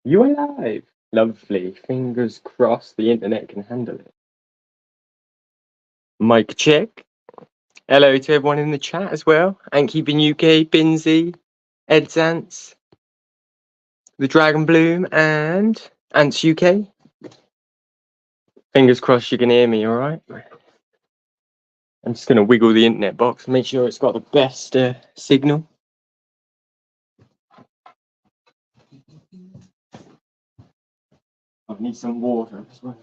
You alive? Lovely. Fingers crossed the internet can handle it. Mic check. Hello to everyone in the chat as well. Keeping UK, Binsey, Edzance, the Dragon Bloom, and Ants UK. Fingers crossed you can hear me, alright? I'm just going to wiggle the internet box, make sure it's got the best signal. I need some water as well.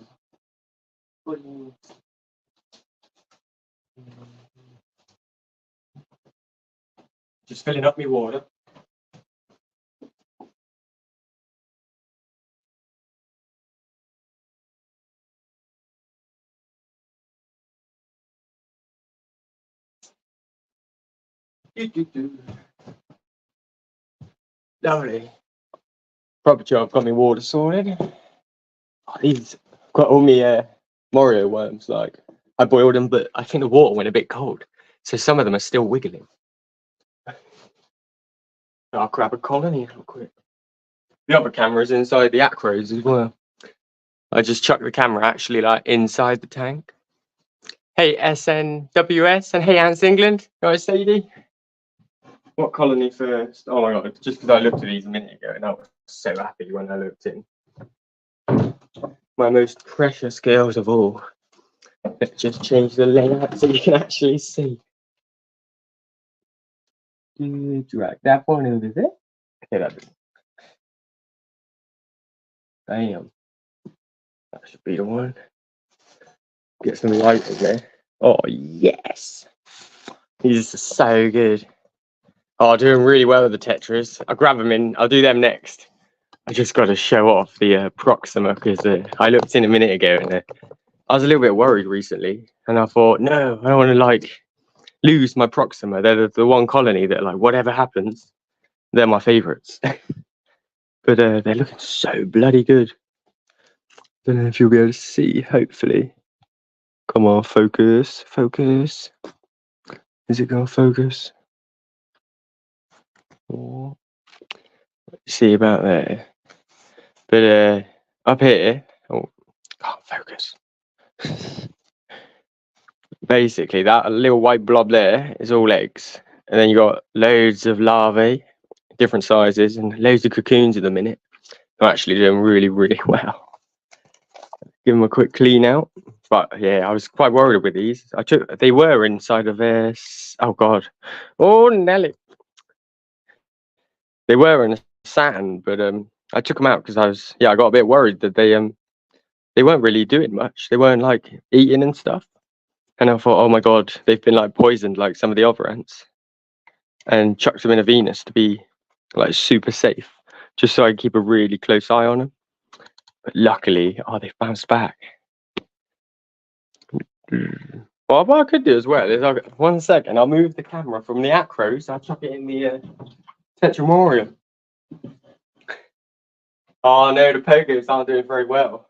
Just filling up my water. Lovely. Proper job, got my water sorted. Oh, these got all my Mario worms. Like I boiled them, but I think the water went a bit cold, so some of them are still wiggling. I'll grab a colony real quick. The other camera's inside the acros as well. I just chucked the camera actually like inside the tank. Hey SNWS and hey Ants England, guys, Sadie. What colony first? Oh my god! Just because I looked at these a minute ago, and I was so happy when I looked in. My most precious girls of all. Let's just change the layout so you can actually see. Drag that one over there. Okay, that's bam. That should be the one. Get some light in there. Oh yes, these are so good. Oh, doing really well with the Tetras. I'll grab them in. I'll do them next. I just got to show off the Proxima because I looked in a minute ago and I was a little bit worried recently, and I thought, no, I don't want to like lose my Proxima. They're the one colony that like whatever happens, they're my favourites. But they're looking so bloody good. Don't know if you'll be able to see. Hopefully, come on, focus, focus. Is it gonna focus? Oh, let's see about there. But up here, oh, can't focus. Basically, that little white blob there is all eggs, and then you got loads of larvae, different sizes, and loads of cocoons in the minute. I'm actually doing really, really well. Give them a quick clean out, but yeah, I was quite worried with these. They were inside of oh god, oh Nelly, they were in a Saturn, but I took them out because I got a bit worried that they weren't really doing much. They weren't like eating and stuff. And I thought, oh my god, they've been like poisoned like some of the other ants, and chucked them in a Venus to be like super safe, just so I can keep a really close eye on them. But luckily, they bounced back. Well, what I could do as well is, 1 second, I'll move the camera from the acros. I'll chuck it in the Tetramorium. Oh no, the pogos aren't doing very well.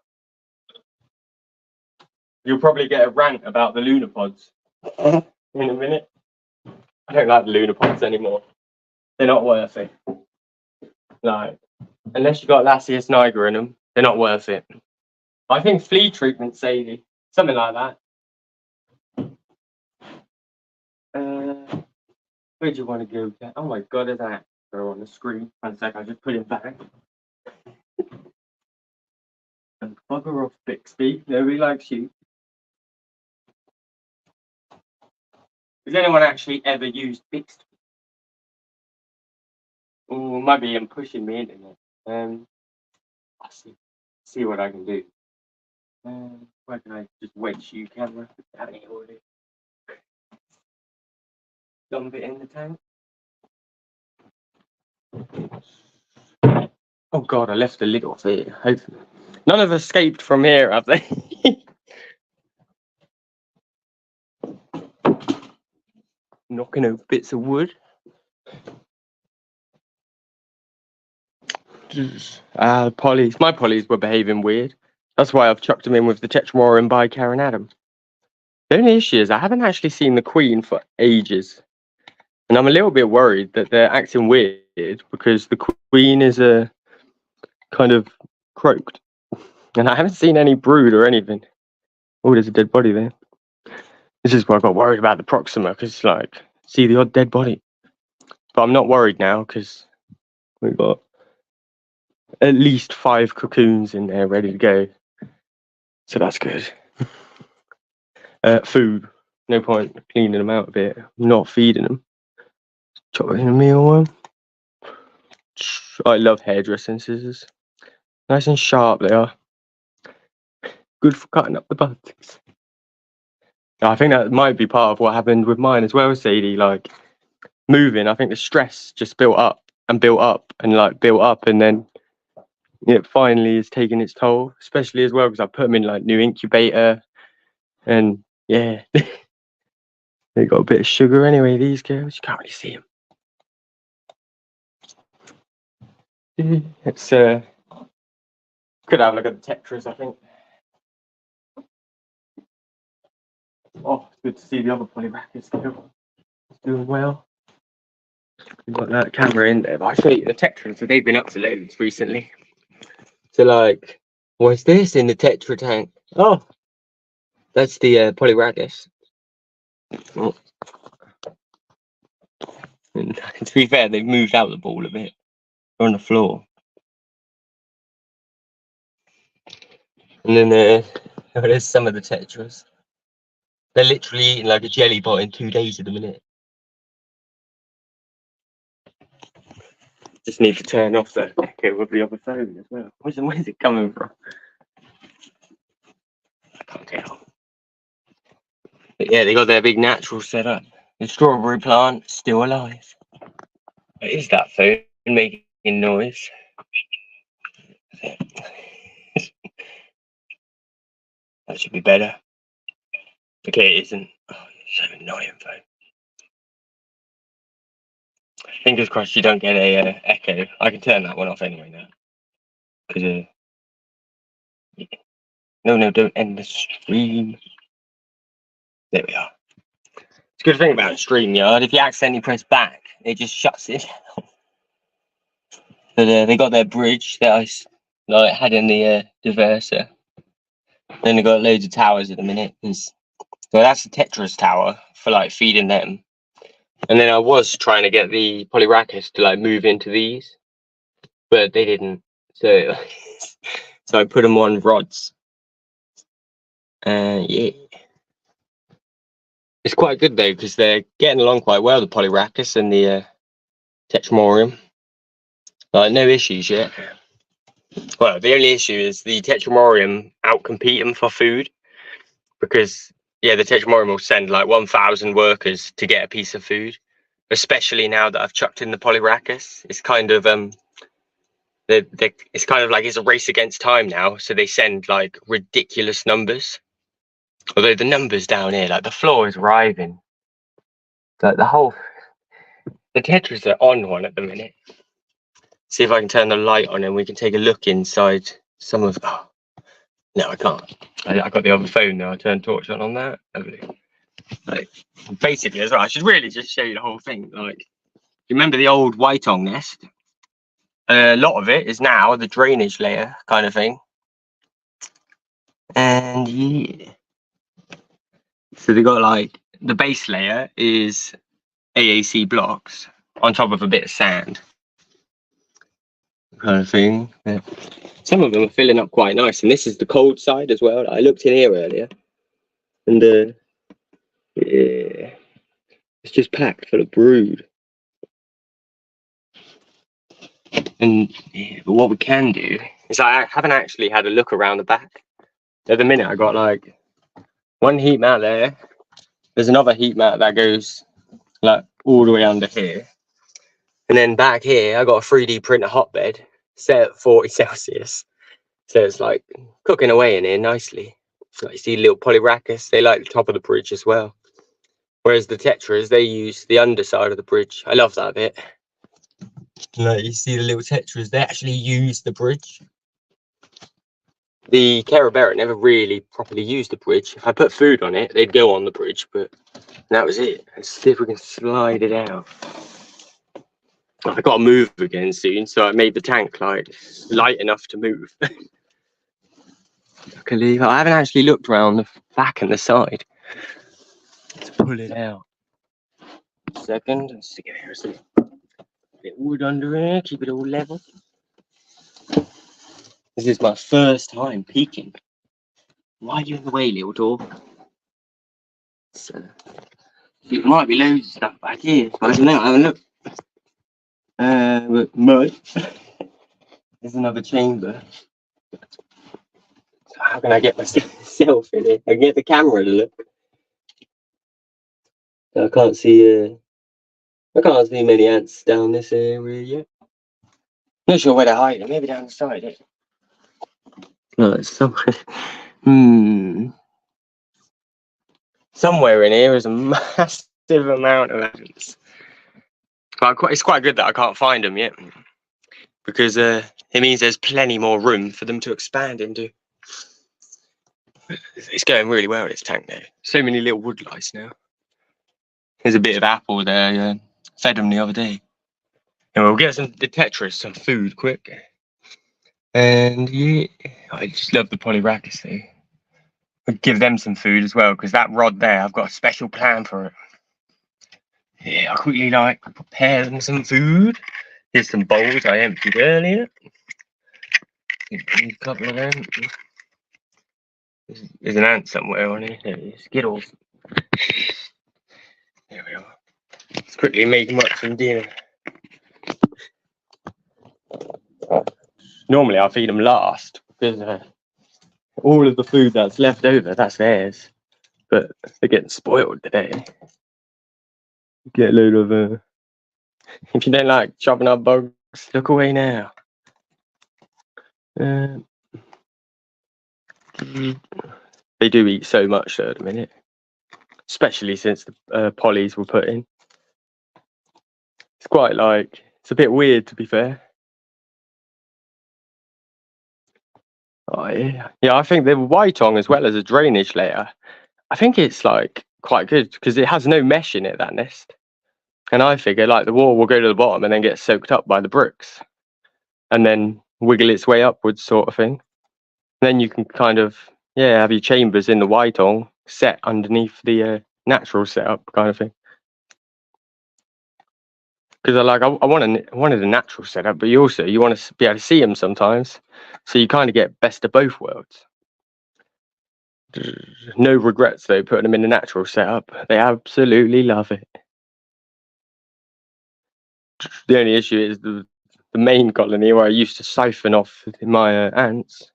You'll probably get a rant about the lunar pods in a minute. I don't like the lunar pods anymore. They're not worth it. No. Unless you've got Lasius niger in them, they're not worth it. I think flea treatment, Sadie. Something like that. Where do you want to go? Oh my god, there's an acro on the screen. 1 sec, I'll just put it back. And bugger off, Bixby. Nobody likes you. Has anyone actually ever used Bixby? Oh, might be him pushing me into it. I'll see what I can do. Where can I just wedge you, camera? Already. Dump it in the tank. Oh god, I left the lid off here. Hopefully. None have escaped from here, have they? Knocking over bits of wood. Pollies. My pollies were behaving weird. That's why I've chucked them in with the Tetramorium by Karen Adam. The only issue is I haven't actually seen the queen for ages. And I'm a little bit worried that they're acting weird because the queen is kind of croaked. And I haven't seen any brood or anything. Oh, there's a dead body there. This is why I got worried about the Proxima, because like, see the odd dead body. But I'm not worried now because we've got at least 5 cocoons in there ready to go. So that's good. Food. No point cleaning them out a bit. I'm not feeding them. Chop it in a meal one. I love hairdressing scissors. Nice and sharp they are. Good for cutting up the buttocks. I think that might be part of what happened with mine as well, Sadie. Like moving, I think the stress just built up and built up and like built up, and then it finally is taking its toll. Especially as well because I put them in like new incubator, and yeah, they got a bit of sugar anyway. These girls, you can't really see them. It's could have a look at the Tetras, I think. Oh, it's good to see the other polyracus still. It's doing well. We've got that camera in there, but I'll show you the Tetras. So they've been up to loads recently. So like, what's this in the Tetra tank? Oh, that's the polyracus. Oh. And to be fair, they've moved out the ball a bit. They're on the floor. And then there's some of the Tetras. They're literally eating like a jelly bot in 2 days at the minute. Just need to turn off the echo of the other phone as well. Where's it coming from? I can't tell. But yeah, they got their big natural setup. The strawberry plant still alive. What is that phone making noise? That should be better. Okay, it isn't. Oh, it's so annoying phone. Fingers crossed you don't get a echo. I can turn that one off anyway now. Because no, don't end the stream. There we are. It's a good thing about StreamYard. If you accidentally press back, it just shuts it down. But they got their bridge that I had in the diverser. Then they got loads of towers at the minute. Well, that's the Tetris tower for like feeding them. And then I was trying to get the polyracus to like move into these, but they didn't. So, so I put them on rods. Yeah, it's quite good though because they're getting along quite well. The polyracus and the tetramorium. Like no issues yet. Well, the only issue is the tetramorium outcompete them for food because yeah, the tetramorium will send like 1,000 workers to get a piece of food. Especially now that I've chucked in the polyracus, it's kind of it's kind of like it's a race against time now. So they send like ridiculous numbers. Although the numbers down here, like the floor is writhing. Like the Tetras are on one at the minute. See if I can turn the light on and we can take a look inside some of. Oh, no, I can't. I got the other phone now. I turned torch on that. Like basically as well. I should really just show you the whole thing. Like, you remember the old Whitong nest? A lot of it is now the drainage layer kind of thing. And yeah. So they got like the base layer is AAC blocks on top of a bit of sand. Kind of thing. Yeah. Some of them are filling up quite nice, and this is the cold side as well. I looked in here earlier, and yeah, it's just packed full of brood. And yeah, but what we can do is I haven't actually had a look around the back. At the minute, I got like one heat mat there. There's another heat mat that goes like all the way under here. And then back here, I got a 3D printer hotbed set at 40 Celsius. So it's like cooking away in here nicely. Like you see little polyracus, they like the top of the bridge as well. Whereas the Tetras, they use the underside of the bridge. I love that bit. Like you see the little Tetras, they actually use the bridge. The Carabera never really properly used the bridge. If I put food on it, they'd go on the bridge, but that was it. Let's see if we can slide it out. I've got to move again soon, so I made the tank like light enough to move. Luckily, I haven't actually looked around the back and the side to pull it out. Second, let's stick it here. So bit of wood under here, keep it all level. This is my first time peeking. Why are you in the way, little dog? So, there might be loads of stuff back here, but I don't know, I haven't looked. But mud. There's another chamber. So how can I get myself in here? I can get the camera to look. I can't see many ants down this area yet. Not sure where they're hiding, maybe down the side. Eh? No, it's somewhere. Somewhere in here is a massive amount of ants. But it's quite good that I can't find them yet, because it means there's plenty more room for them to expand into. It's going really well, this tank now. So many little wood lice now. There's a bit of apple there. Fed them the other day. And we'll get the Tetris some food quick. And yeah, I just love the Polyrachis though. I'll give them some food as well, because that rod there, I've got a special plan for it. Yeah, I quickly prepare them some food. Here's some bowls I emptied earlier. A couple of them. There's an ant somewhere on here. There it is. Skittles. There we are. Let's quickly make them up some dinner. Normally I feed them last, because all of the food that's left over, that's theirs. But they're getting spoiled today. Get a load of if you don't like chopping up bugs, look away now. They do eat so much though at the minute, especially since the polys were put in. It's quite it's a bit weird, to be fair. Oh yeah, I think the whitong, as well as a drainage layer, I think it's quite good because it has no mesh in it, that nest. And I figure the wall will go to the bottom and then get soaked up by the bricks, and then wiggle its way upwards, sort of thing. Then you can kind of have your chambers in the whitong set underneath the natural setup, kind of thing. Because I wanted a natural setup, but you want to be able to see them sometimes, so you kind of get best of both worlds. No regrets though putting them in a natural setup. They absolutely love it. The only issue is the main colony where I used to siphon off my ants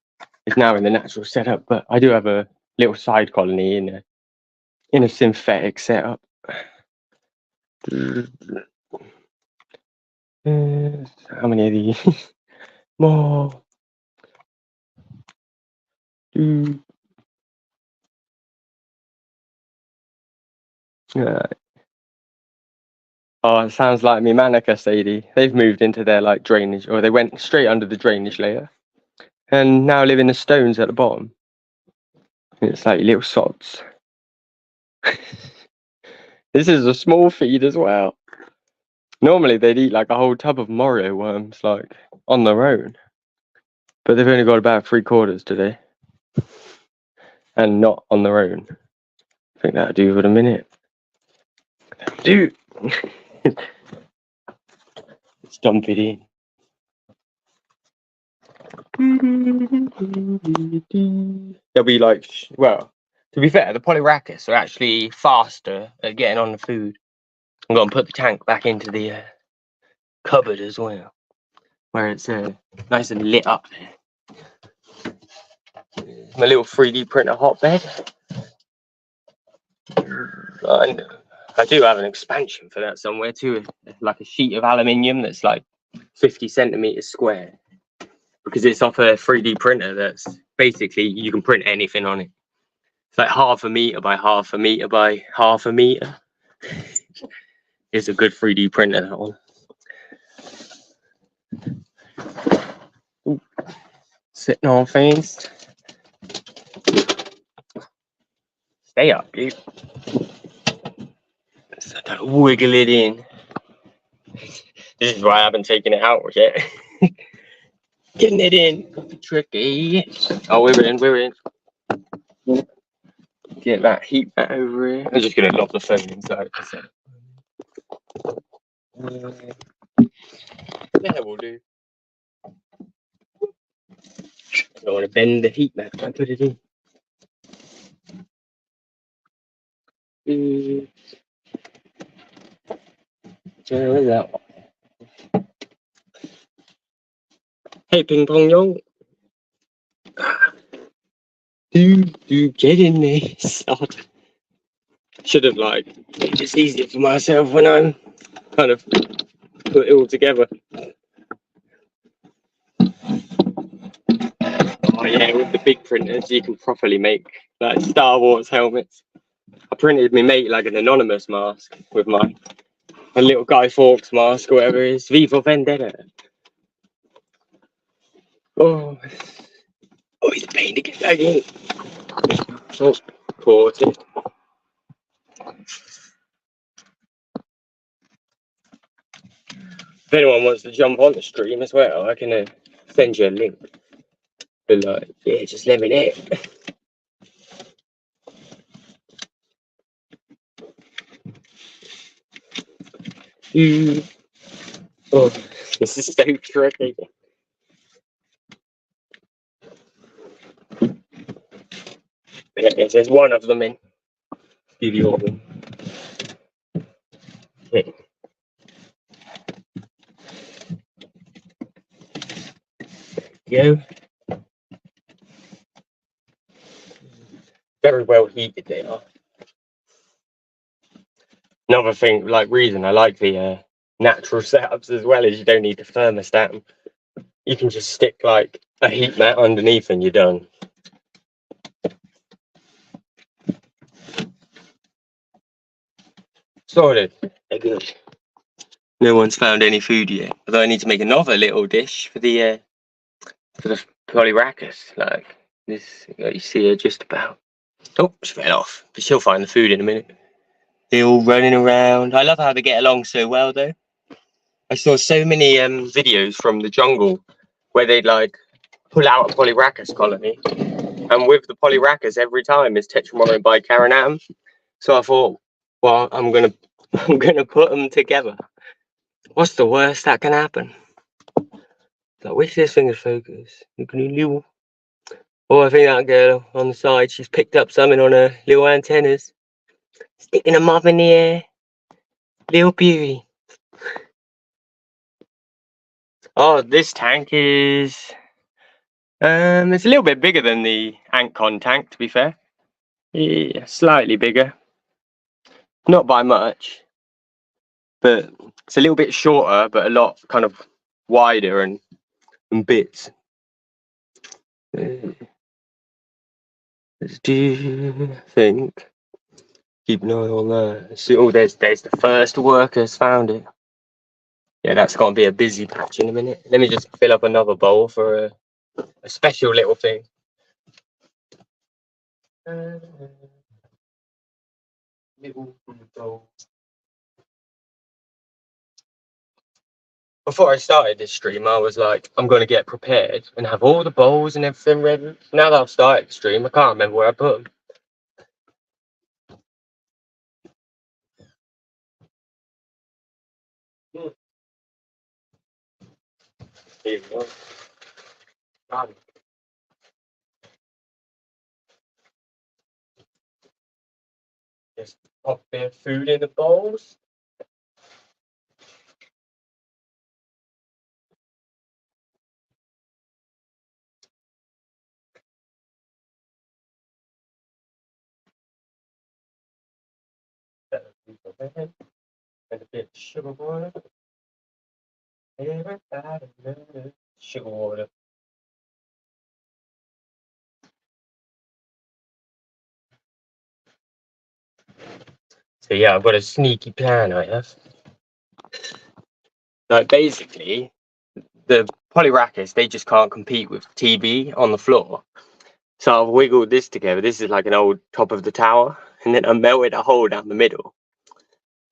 is now in the natural setup, but I do have a little side colony in a synthetic setup. How many of these? More. Oh, it sounds like me Manica, Sadie. They've moved into their drainage, or they went straight under the drainage layer, and now live in the stones at the bottom. It's like little sods. This is a small feed as well. Normally they'd eat a whole tub of Morio worms on their own, but they've only got about 3/4 today, and not on their own. I think that'll do for the minute. Dude. Let's dump it in. They'll be well, to be fair, the Polyrachis are actually faster at getting on the food. I'm going to put the tank back into the cupboard as well, where it's nice and lit up there. My little 3D printer hotbed. And I do have an expansion for that somewhere too, a sheet of aluminium that's 50 centimeters square, because it's off a 3D printer that's basically you can print anything on it. It's 1/2 meter by 1/2 meter by 1/2 meter. It's a good 3D printer, that one. Ooh. Sitting on things. Stay up, dude. So don't wiggle it in. This is why I haven't taken it out yet. Getting it in. Tricky. Oh, we're in, we're in. Get that heat mat over here. I'm just going to lock the phone inside. That will do. I don't want to bend the heat mat when I put it in. Where's that one? Hey, ping pong yo. Dude, get in there. Sod. Should have like made this easier for myself when I'm kind of put it all together. Oh yeah, with the big printers you can properly make like Star Wars helmets. I printed me mate like an anonymous mask with my a little Guy Fawkes mask or whatever it is. V for Vendetta. Oh, it's a pain to get back in. Oh, caught it. If anyone wants to jump on the stream as well, I can send you a link. But like, yeah, just let me know. Oh, this is so tricky. Yes, there's one of them in. Give you all of them. Okay. Go. Very well heated they are. Another thing, like reason I like the natural setups as well is you don't need to thermostat them. You can just stick like a heat mat underneath and you're done. Sorted. They're good. No one's found any food yet. Although I need to make another little dish for the polyracus. Like this, you see her just about. Oh, she fell off. But she'll find the food in a minute. They're all running around. I love how they get along so well, though. I saw so many videos from the jungle where they'd like pull out a polyracus colony, and with the polyracus every time is tetrahmono bicarinatum. So I thought, well, I'm gonna put them together. What's the worst that can happen? I wish this thing is focused. Oh, I think that girl on the side, she's picked up something on her little antennas. Sticking them up in the air. Little beauty. Oh, this tank is... it's a little bit bigger than the Antcon tank, to be fair. Yeah, slightly bigger. Not by much. But it's a little bit shorter, but a lot kind of wider and bits. Do you think? Keep an eye on that. See, oh, there's the first workers found it. Yeah, that's gonna be a busy patch in a minute. Let me just fill up another bowl for a special little thing. Before I started this stream, I was like, I'm gonna get prepared and have all the bowls and everything ready. Now that I've started the stream, I can't remember where I put them. Here you go. Just pop a bit of food in the bowls. And a bit of sugar water. Everybody loves sugar water. So yeah, I've got a sneaky plan I have. Like basically, the polyracus, they just can't compete with TB on the floor. So I've wiggled this together. This is like an old top of the tower. and then I melted a hole down the middle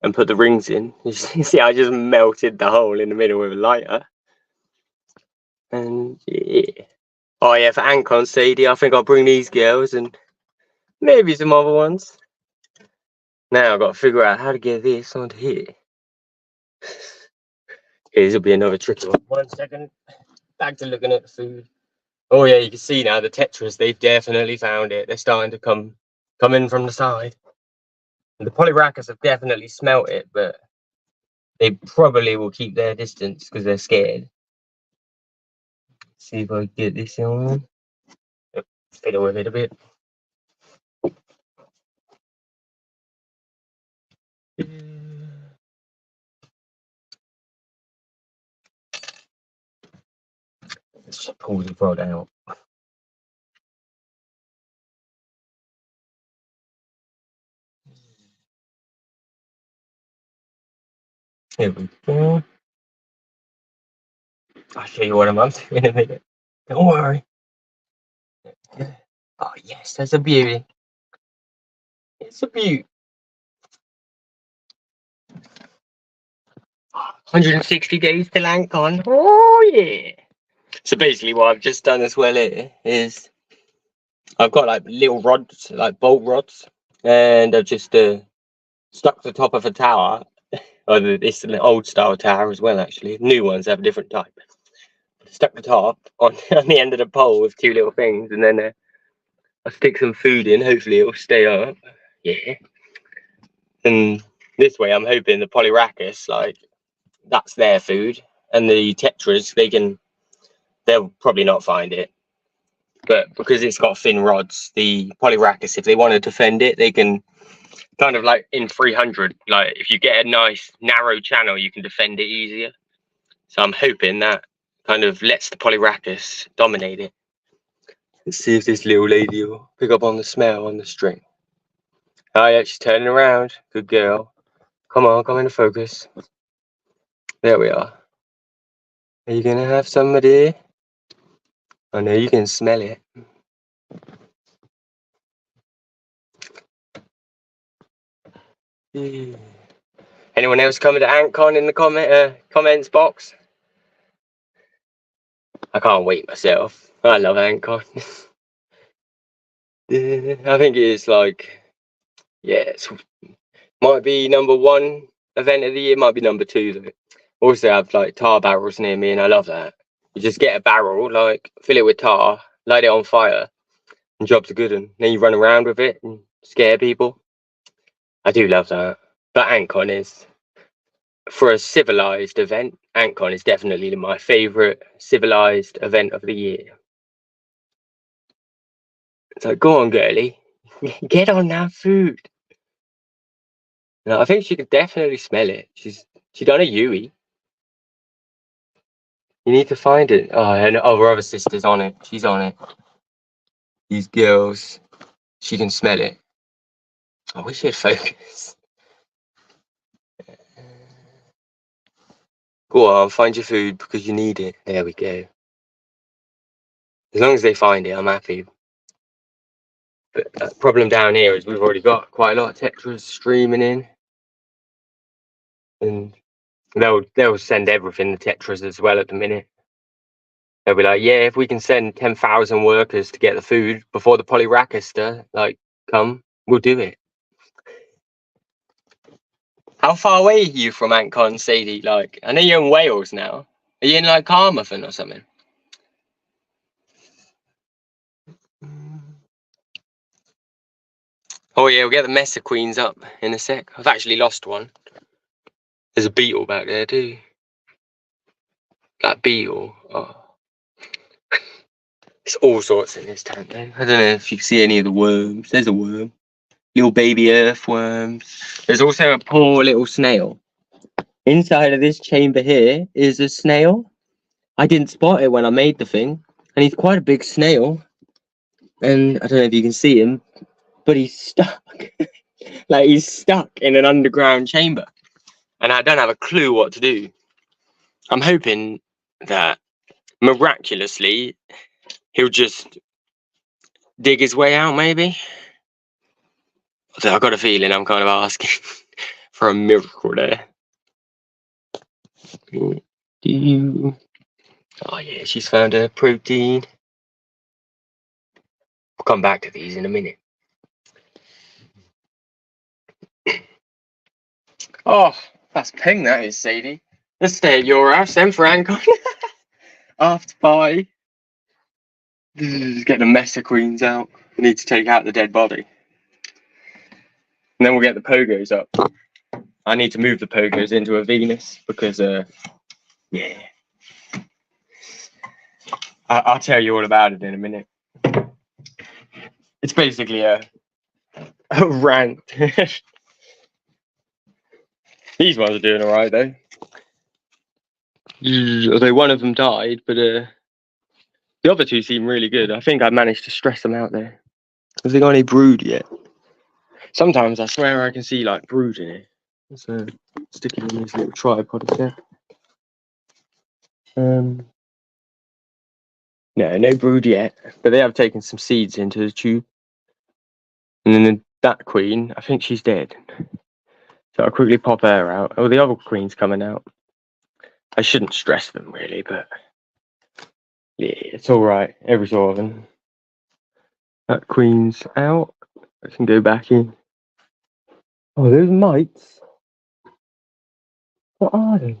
and put the rings in. You see, I just melted the hole in the middle with a lighter. And yeah. Oh yeah, for Ancon Sadie, I think I'll bring these girls and maybe some other ones. Now I've got to figure out how to get this onto here. This will be another tricky one. 1 second. Back to looking at the food. Oh yeah, you can see now the tetras, they've definitely found it. They're starting to come in from the side. And the polyrachus have definitely smelt it, but they probably will keep their distance because they're scared. Let's see if I can get this on. Fiddle with it a bit. Let's just pull the rod out. Here we go. I'll show you what I'm up to in a minute. Don't worry. Oh yes, that's a beauty. It's a beauty. 160 days till Ancon. Oh yeah. So basically what I've just done as well here is I've got like little rods, like bolt rods, and I've just stuck the top of a tower. It's an old style tower as well, actually. New ones have a different type. Stuck the top on, on the end of the pole with 2 little things, and then I'll stick some food in. Hopefully it'll stay up. Yeah. And this way I'm hoping the polyrachus, like, that's their food, and the tetras, they'll probably not find it. But because it's got thin rods, the polyrachus, if they want to defend it, they can kind of like in 300, like if you get a nice narrow channel, you can defend it easier. So I'm hoping that kind of lets the polyrachus dominate it. Let's see if this little lady will pick up on the smell on the string. Oh yeah, she's turning around. Good girl. Come on, come into focus. There we are. Are you gonna have somebody? I know you can smell it. Anyone else coming to Ancon in the comments box? I can't wait myself. I love Ancon. I think it is like, yeah, it might be #1 event of the year, might be #2 though. Also have like tar barrels near me, and I love that. You just get a barrel, like fill it with tar, light it on fire, and jobs are good. And then you run around with it and scare people. I do love that. But Ancon is, for a civilized event, Ancon is definitely my favorite civilized event of the year. It's like, go on, girlie, get on that food. No, I think she could definitely smell it. She done a Yui. You need to find it. Oh, and her other sister's on it. She's on it. These girls, she can smell it. I wish she'd focus. Go on, find your food because you need it. There we go. As long as they find it, I'm happy. But the problem down here is we've already got quite a lot of tetras streaming in, and they'll send everything the tetras as well at the minute. They'll be like, yeah, if we can send 10,000 workers to get the food before the polyrachus come, we'll do it. How far away are you from Ancon, Sadie? Like, I know you're in Wales now. Are you in like Carmarthen or something? Oh yeah, we'll get the Messer Queens up in a sec. I've actually lost one. There's a beetle back there too. That beetle. Oh. There's all sorts in this tank though. I don't know if you can see any of the worms. There's a worm. Little baby earthworms. There's also a poor little snail. Inside of this chamber here is a snail. I didn't spot it when I made the thing. And he's quite a big snail. And I don't know if you can see him, but he's stuck. Like he's stuck in an underground chamber. And I don't have a clue what to do. I'm hoping that miraculously he'll just dig his way out, maybe. So I got a feeling I'm kind of asking for a miracle there. Do you? Oh yeah, she's found her protein. We'll come back to these in a minute. Oh, that's ping, that is, Sadie. Let's stay at your house then, Frank. After pie. Get the mess of queens out. We need to take out the dead body. And then we'll get the pogos up. I need to move the pogos into a Venus because, yeah. I'll tell you all about it in a minute. It's basically a rant. These ones are doing alright though. Although one of them died, but the other two seem really good. I think I managed to stress them out there. Have they got any brood yet? Sometimes I swear I can see like brood in it. So sticking in this little tripod there. No brood yet, but they have taken some seeds into the tube. And then that queen, I think she's dead. So I'll quickly pop her out. Oh, the other queen's coming out. I shouldn't stress them really, but yeah, it's all right. Every so often. That queen's out. I can go back in. Oh, those mites. What are they?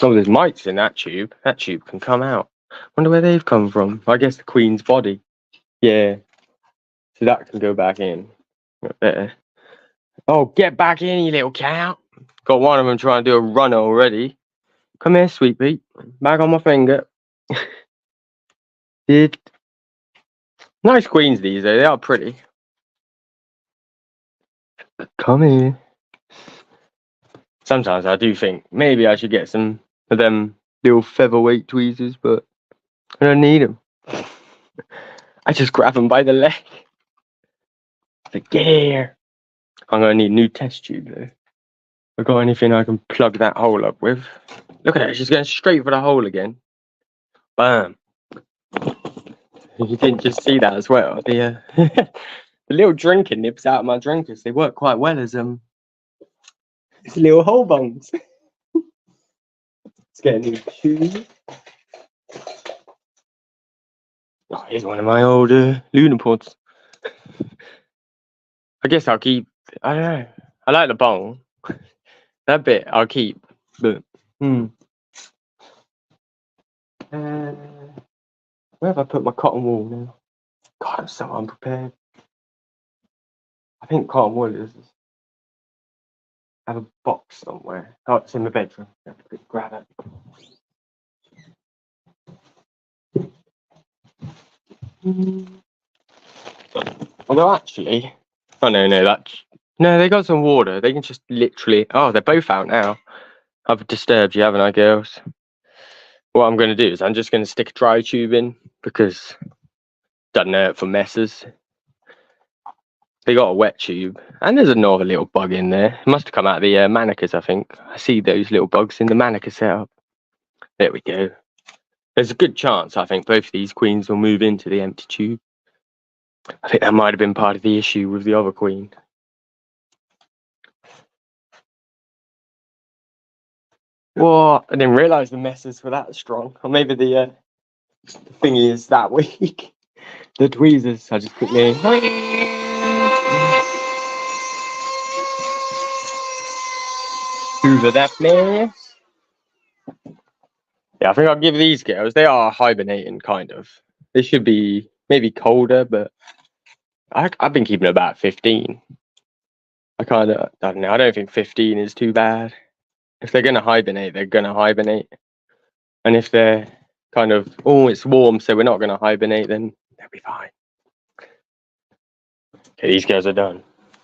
Oh, there's mites in that tube. That tube can come out. Wonder where they've come from. I guess the queen's body. Yeah. So that can go back in. Right there. Oh, get back in, you little cow. Got one of them trying to do a run already. Come here, sweet Pete. Back on my finger. Nice queens these days. They are pretty. Come here. Sometimes I do think maybe I should get some of them little featherweight tweezers, but I don't need them. I just grab them by the leg. Like, get here. I'm gonna need a new test tube though. I got anything I can plug that hole up with? Look at her, she's going straight for the hole again. Bam. You didn't just see that as well. The the little drinking nips out of my drinkers, they work quite well as little hole bungs. Let's get a new tube. Oh, here's one of my old Luna pods. I guess I'll keep. I don't know. I like the bowl. That bit I'll keep. But where have I put my cotton wool now? God, I'm so unprepared. I think cotton wool is. I have a box somewhere. Oh, it's in the bedroom. I have to grab it. Although actually, oh no, they got some water. They can just literally. Oh, they're both out now. I've disturbed you, haven't I, girls? What I'm going to do is I'm just going to stick a dry tube in because it doesn't hurt for messes. They got a wet tube, and there's another little bug in there. It must have come out of the manicas, I think. I see those little bugs in the manica setup. There we go. There's a good chance, I think, both of these queens will move into the empty tube. I think that might have been part of the issue with the other queen. What? I didn't realise the messes were that strong. Or maybe the thingy is that weak. The tweezers, I just quickly. Hoover that place. Yeah, I think I'll give these girls. They are hibernating, kind of. They should be maybe colder, but I've been keeping about 15. I don't know. I don't think 15 is too bad. If they're going to hibernate, they're going to hibernate. And if they're kind of, oh, it's warm, so we're not going to hibernate, then they'll be fine. Okay, these girls are done.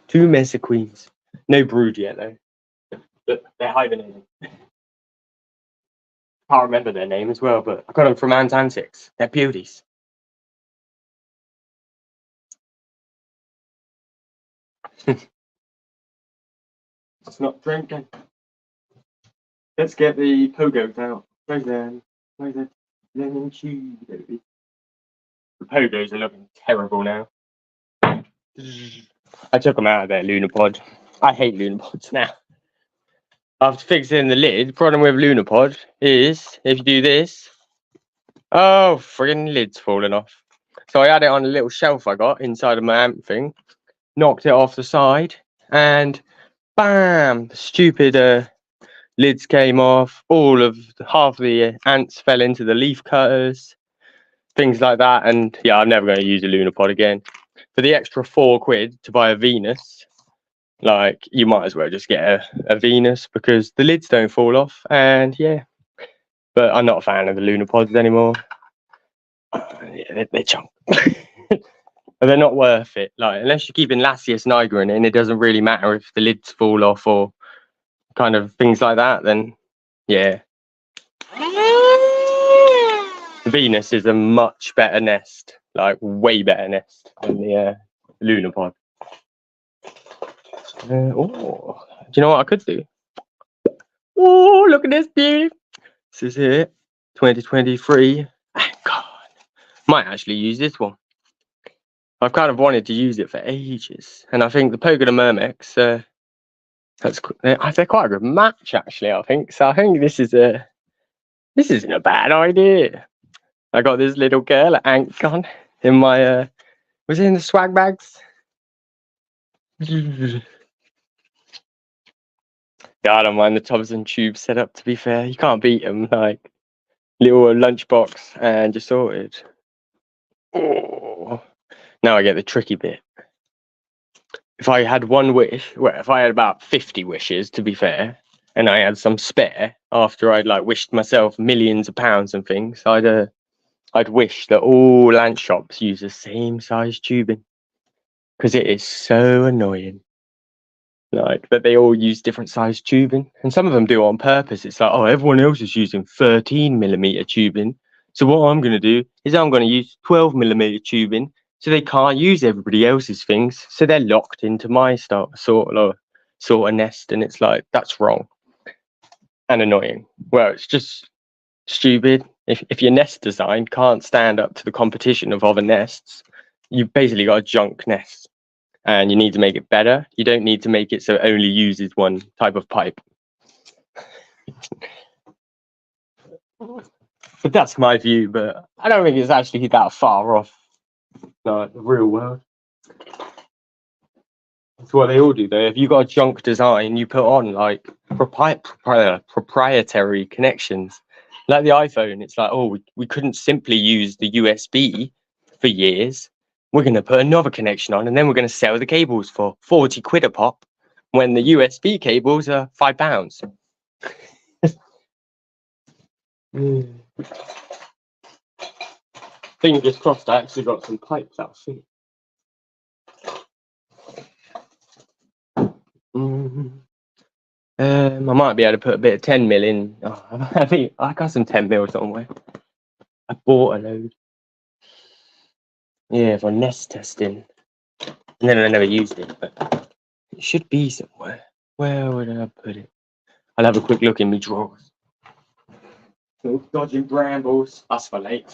2 mesa queens. No brood yet, though. But they're hibernating. Can't remember their name as well, but I got them from Ant Antics. They're beauties. It's not drinking. Let's get the pogos out. Where's the lemon cheese, baby? The pogos are looking terrible now. I took them out of their Lunapod. I hate Lunapods now. After fixing the lid, the problem with Lunapod is if you do this, oh, friggin' lid's falling off. So I had it on a little shelf I got inside of my amp thing, knocked it off the side, and bam, the stupid lids came off. Half the ants fell into the leaf cutters, things like that. And yeah, I'm never going to use a Lunapod again. For the extra £4 to buy a Venus, like, you might as well just get a Venus because the lids don't fall off. And yeah, but I'm not a fan of the Lunapods anymore. Yeah, they're junk. And they're not worth it. Like, unless you're keeping Lasius niger in it, and it doesn't really matter if the lids fall off or kind of things like that, then yeah. The Venus is a much better nest, like way better nest than the Lunapod. Oh, do you know what I could do? Oh, look at this beauty. This is it, 2023. God, might actually use this one. I've kind of wanted to use it for ages, and I think the Pogo de Mermex, they're quite a good match actually. I think so. I think this isn't a bad idea. I got this little girl at Ankon in my was it in the swag bags? Yeah, I don't mind the tubs and tubes setup. To be fair, you can't beat them. Like, little lunchbox and just sorted. Oh, now I get the tricky bit. If I had one wish, well, if I had about 50 wishes, to be fair, and I had some spare after I'd like wished myself millions of pounds and things, I'd wish that all ant shops use the same size tubing, because it is so annoying. Like, that they all use different size tubing, and some of them do it on purpose. It's like, oh, everyone else is using 13mm tubing, so what I'm going to do is I'm going to use 12mm tubing, so they can't use everybody else's things, so they're locked into my sort of nest. And it's like, that's wrong and annoying. Well, it's just stupid. If your nest design can't stand up to the competition of other nests, you've basically got a junk nest. And you need to make it better. You don't need to make it so it only uses one type of pipe. But that's my view, but I don't think it's actually that far off the real world. That's what they all do, though. If you got a junk design, you put on like proprietary connections. Like the iPhone, it's like, oh, we couldn't simply use the USB for years. We're going to put another connection on, and then we're going to sell the cables for 40 quid a pop when the USB cables are £5. Fingers crossed, I actually got some pipes out soon. I might be able to put a bit of 10mm in. Oh, I think I got some 10mm somewhere. I bought a load. Yeah, for nest testing. And then I never used it, but it should be somewhere. Where would I put it? I'll have a quick look in my drawers. Oh, dodging brambles. That's for late.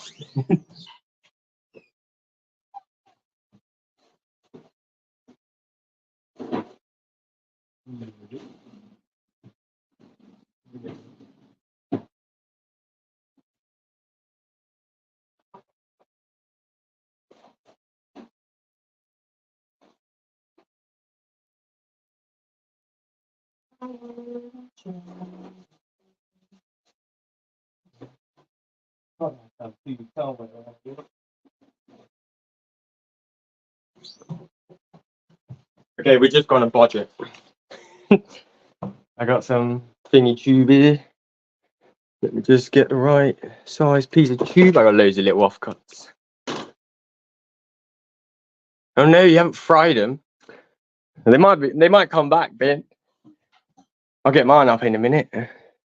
Okay, we're just gonna budget. I got some thingy tube here. Let me just get the right size piece of tube. I got loads of little offcuts. Oh no, you haven't fried them. They might come back, Ben. I'll get mine up in a minute.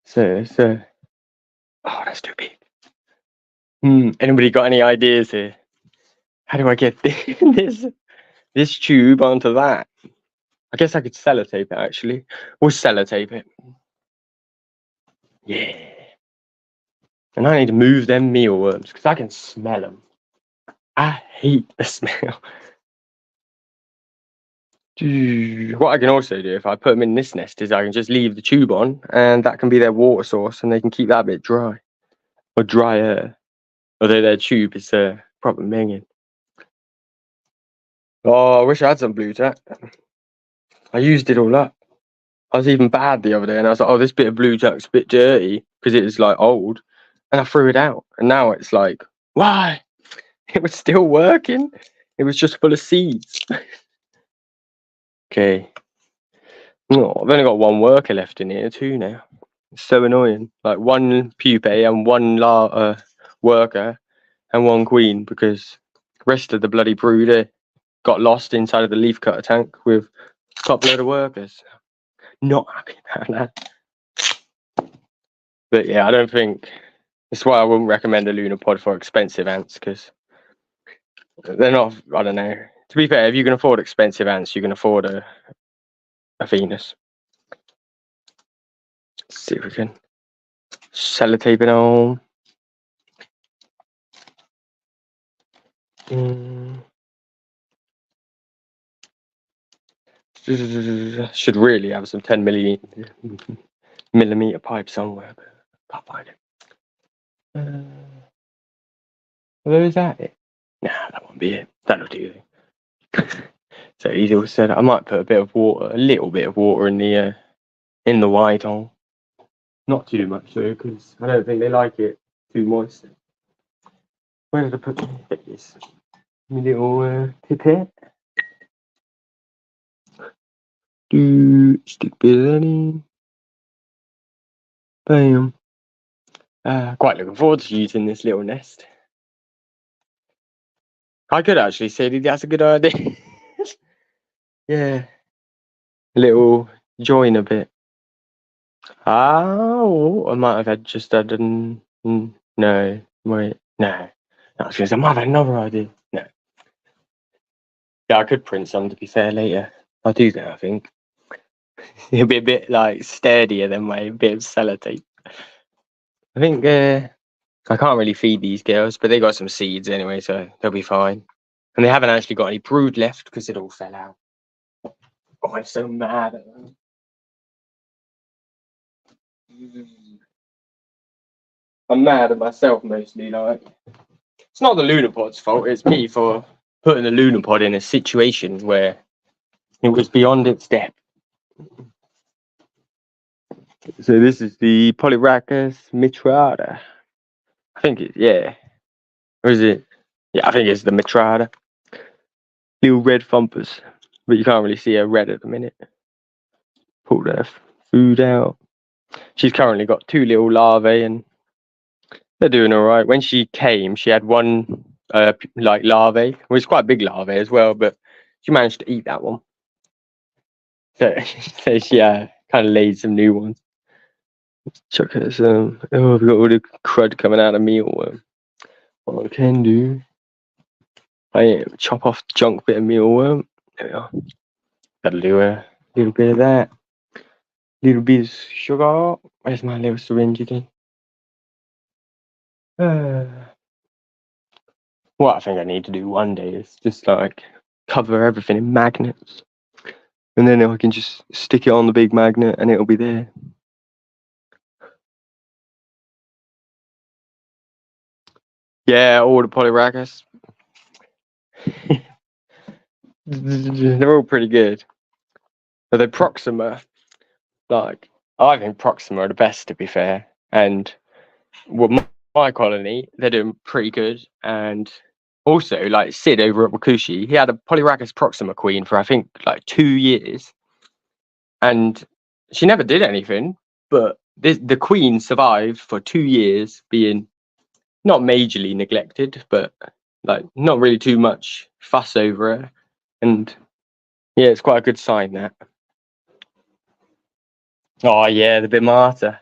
So oh, that's too big. Anybody got any ideas here? How do I get this tube onto that? I guess I could sellotape it actually. We'll sellotape it. Yeah. And I need to move them mealworms because I can smell them. I hate the smell. What I can also do if I put them in this nest is I can just leave the tube on, and that can be their water source, and they can keep that a bit dry or drier. Although their tube is proper minging. Oh, I wish I had some blue tack. I used it all up. I was even bad the other day, and I was like, "Oh, this bit of blue tack's a bit dirty because it was like old," and I threw it out. And now it's like, why? It was still working. It was just full of seeds. Okay. Oh, I've only got one worker left in here too now. It's so annoying. Like one pupae and one worker and one queen, because the rest of the bloody brooder got lost inside of the leaf cutter tank with a couple of the workers. Not happy about that. But yeah, I don't think that's why I wouldn't recommend a lunar pod for expensive ants, because they're not. I don't know. To be fair, if you can afford expensive ants, you can afford a Venus. Let's see if we can sellotape it on. Should really have some 10 millimeter pipe somewhere, but can't find it. Where is that? Nah, that won't be it. That'll do. So he's also said I might put a bit of water, a little bit of water in the white hole. Not too much though, because I don't think they like it too moist. Where did I put this? My little pipette. Stick bit of that in. Bam. Quite looking forward to using this little nest. I could actually say that's a good idea. Yeah. A little join a bit. Oh, I might have just had no, wait, no. I was going to say, I might have had another idea. No. Yeah, I could print some, to be fair, later. I'll do that, I think. It'll be a bit, like, sturdier than my bit of sellotape. I think, I can't really feed these girls, but they got some seeds anyway, so they'll be fine. And they haven't actually got any brood left, because it all fell out. Oh, I'm so mad at them. I'm mad at myself, mostly, like. It's not the Lunapod's fault, it's me for putting the Lunapod in a situation where it was beyond its depth. So this is the Polyrhacus mitrata. I think it, yeah. Or is it? Yeah, I think it's the mitrata. Little red thumpers. But you can't really see her red at the minute. Pull their food out. She's currently got 2 little larvae and they're doing alright. When she came, she had one like larvae. Well, it's quite a big larvae as well, but she managed to eat that one. So, so she kind of laid some new ones. Chuck her some. Oh, we've got all the crud coming out of mealworm. What I can do, I chop off the junk bit of mealworm. There we are. That'll do a little bit of that. Little bit of sugar. Where's my little syringe again? What I think I need to do one day is just like cover everything in magnets. And then I can just stick it on the big magnet and it'll be there. Yeah, all the Polyrhacus. They're all pretty good. But the Proxima, like, I think Proxima are the best, to be fair. And with my colony, they're doing pretty good. And also, like Sid over at Wakushi, he had a Polyrhacus Proxima queen for I think like 2 years. And she never did anything, but the queen survived for 2 years, being not majorly neglected, but like not really too much fuss over her. And yeah, it's quite a good sign, that. Oh yeah, the Bimata.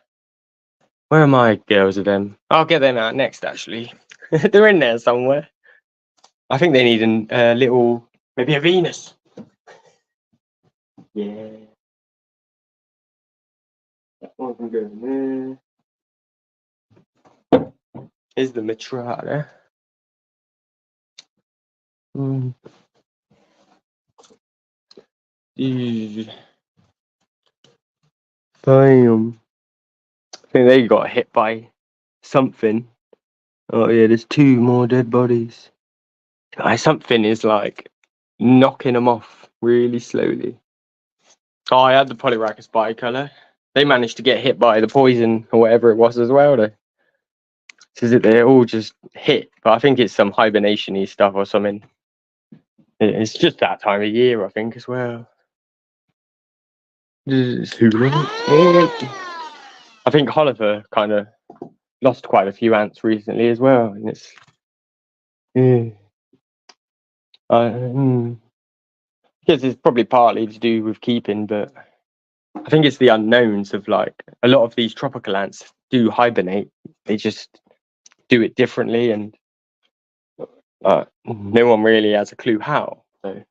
Where are my girls of them? I'll get them out next, actually. They're in there somewhere. I think they need a little, maybe a Venus. Yeah. That one can go in there. Here's the Mitrata. Bam. I think they got hit by something. Oh yeah, there's 2 more dead bodies. Something is like knocking them off really slowly. Oh, I had the Polyrachus bicolor. They managed to get hit by the poison or whatever it was as well, though. So they're all just hit, but I think it's some hibernation-y stuff or something. It's just that time of year, I think, as well. I think Oliver kind of lost quite a few ants recently as well, and it's because it's probably partly to do with keeping, but I think it's the unknowns of like a lot of these tropical ants do hibernate. They just do it differently, and no one really has a clue how. So,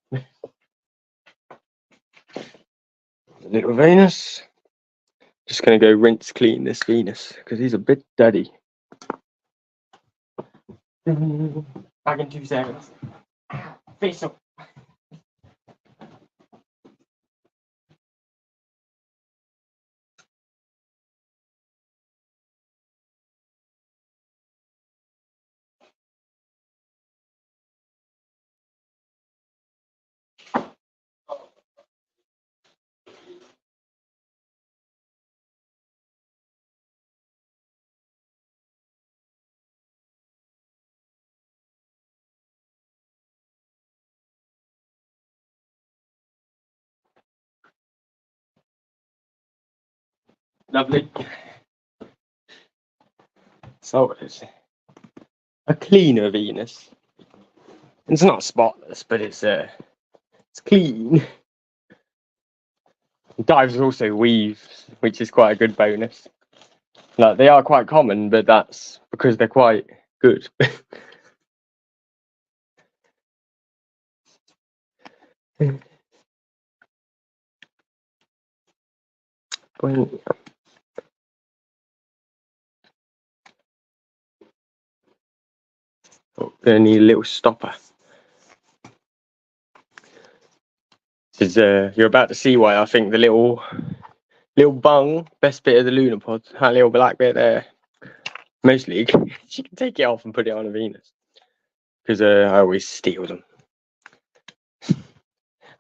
little Venus. Just gonna go rinse clean this Venus because he's a bit dirty. Back in 2 seconds. Face up. Lovely. So it's a cleaner Venus. It's not spotless, but it's clean. Dives also weaves, which is quite a good bonus. Like they are quite common, but that's because they're quite good. Oh, gonna need a little stopper. This is, you're about to see why I think the little bung, best bit of the lunar pod, that little black bit there. Mostly, she can take it off and put it on a Venus. Because I always steal them.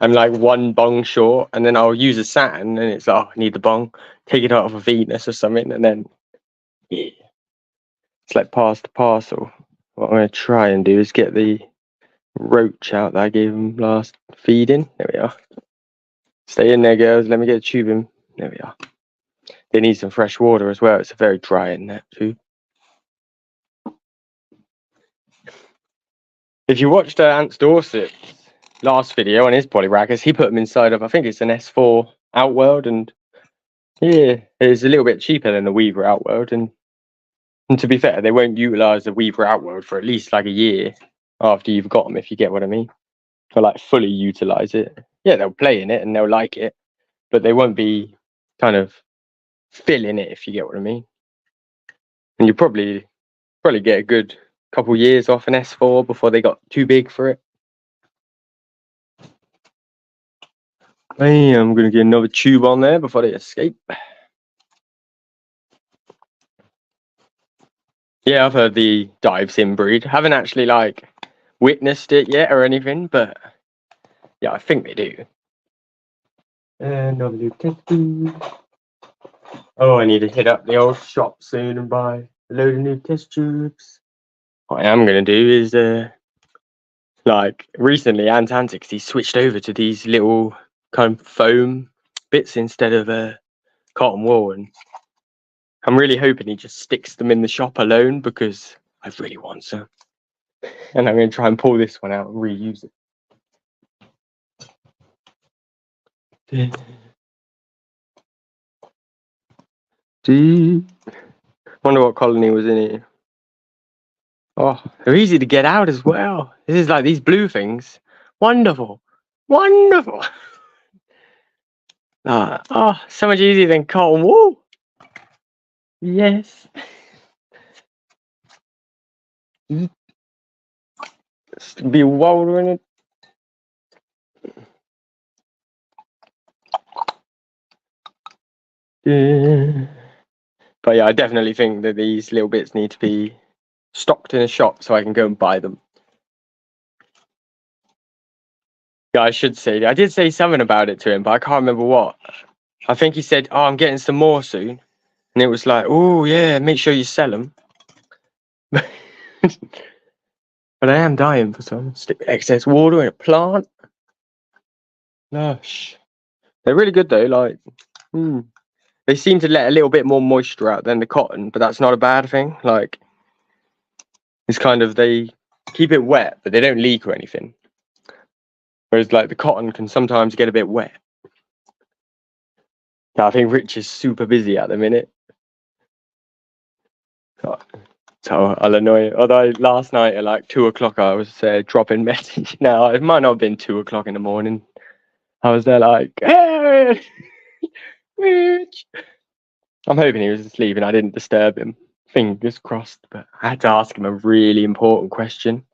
I'm like 1 bung short, and then I'll use a Saturn, and it's like, oh, I need the bung, take it out of a Venus or something, and then, yeah. It's like pass the parcel. What I'm going to try and do is get the roach out that I gave him last feeding. There we are. Stay in there, girls. Let me get a tube in. There we are. They need some fresh water as well. It's a very dry in that too. If you watched Ants Dorset's last video on his Polyrachus, he put them inside of, I think it's an S4 Outworld, and yeah, it's a little bit cheaper than the Weaver Outworld, and to be fair, they won't utilise the Weaver Outworld for at least like a year after you've got them, if you get what I mean. Or like fully utilise it. Yeah, they'll play in it and they'll like it, but they won't be kind of filling it, if you get what I mean. And you probably get a good couple years off an S4 before they got too big for it. Hey, I'm gonna get another tube on there before they escape. Yeah, I've heard the dives inbreed. Haven't actually like witnessed it yet or anything, but yeah, I think they do. Another new test tube. Oh, I need to hit up the old shop soon and buy a load of new test tubes. What I am gonna do is like recently Antantics, he switched over to these little kind of foam bits instead of cotton wool, and I'm really hoping he just sticks them in the shop alone because I really want some. And I'm going to try and pull this one out and reuse it. Wonder what colony was in here. Oh, they're easy to get out as well. This is like these blue things. Wonderful. Wonderful. Oh, so much easier than cotton wool. Yes. Just be wildering it. But yeah, I definitely think that these little bits need to be stocked in a shop so I can go and buy them. Yeah, I should say. I did say something about it to him, but I can't remember what. I think he said, "Oh, I'm getting some more soon," and it was like, "Oh yeah, make sure you sell them." But I am dying for some. Stick excess water in a plant. Lush. They're really good though. Like, they seem to let a little bit more moisture out than the cotton, but that's not a bad thing. Like, it's kind of, they keep it wet, but they don't leak or anything. Whereas like the cotton can sometimes get a bit wet. I think Rich is super busy at the minute. So I'll annoy you. Although last night at like 2 o'clock I was dropping message. Now it might not have been 2 o'clock in the morning. I was there like, hey, Rich. I'm hoping he was asleep and I didn't disturb him. Fingers crossed. But I had to ask him a really important question.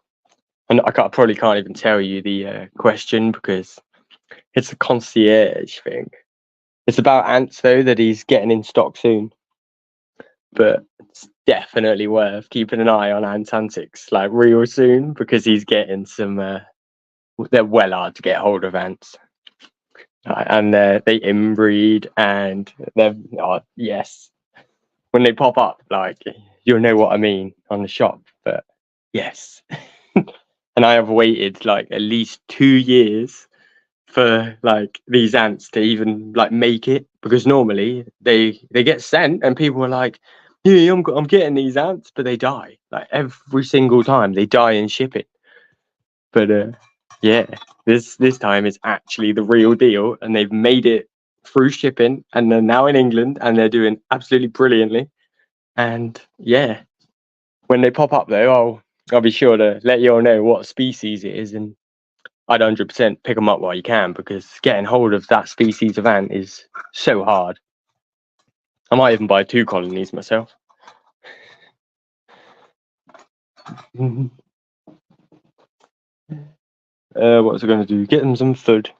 And probably can't even tell you the question because it's a concierge thing. It's about ants though that he's getting in stock soon. But it's definitely worth keeping an eye on ants antics like real soon because he's getting some. They're well hard to get hold of ants, and they inbreed and they're yes. When they pop up, like you'll know what I mean on the shop. But yes, and I have waited like at least 2 years for like these ants to even like make it because normally they get sent and people are like, yeah, I'm getting these ants, but they die like every single time. They die in shipping. But yeah, this time is actually the real deal, and they've made it through shipping, and they're now in England, and they're doing absolutely brilliantly. And yeah, when they pop up though, I'll be sure to let you all know what species it is, and I'd 100% pick them up while you can because getting hold of that species of ant is so hard. I might even buy 2 colonies myself. What was I going to do? Get them some food.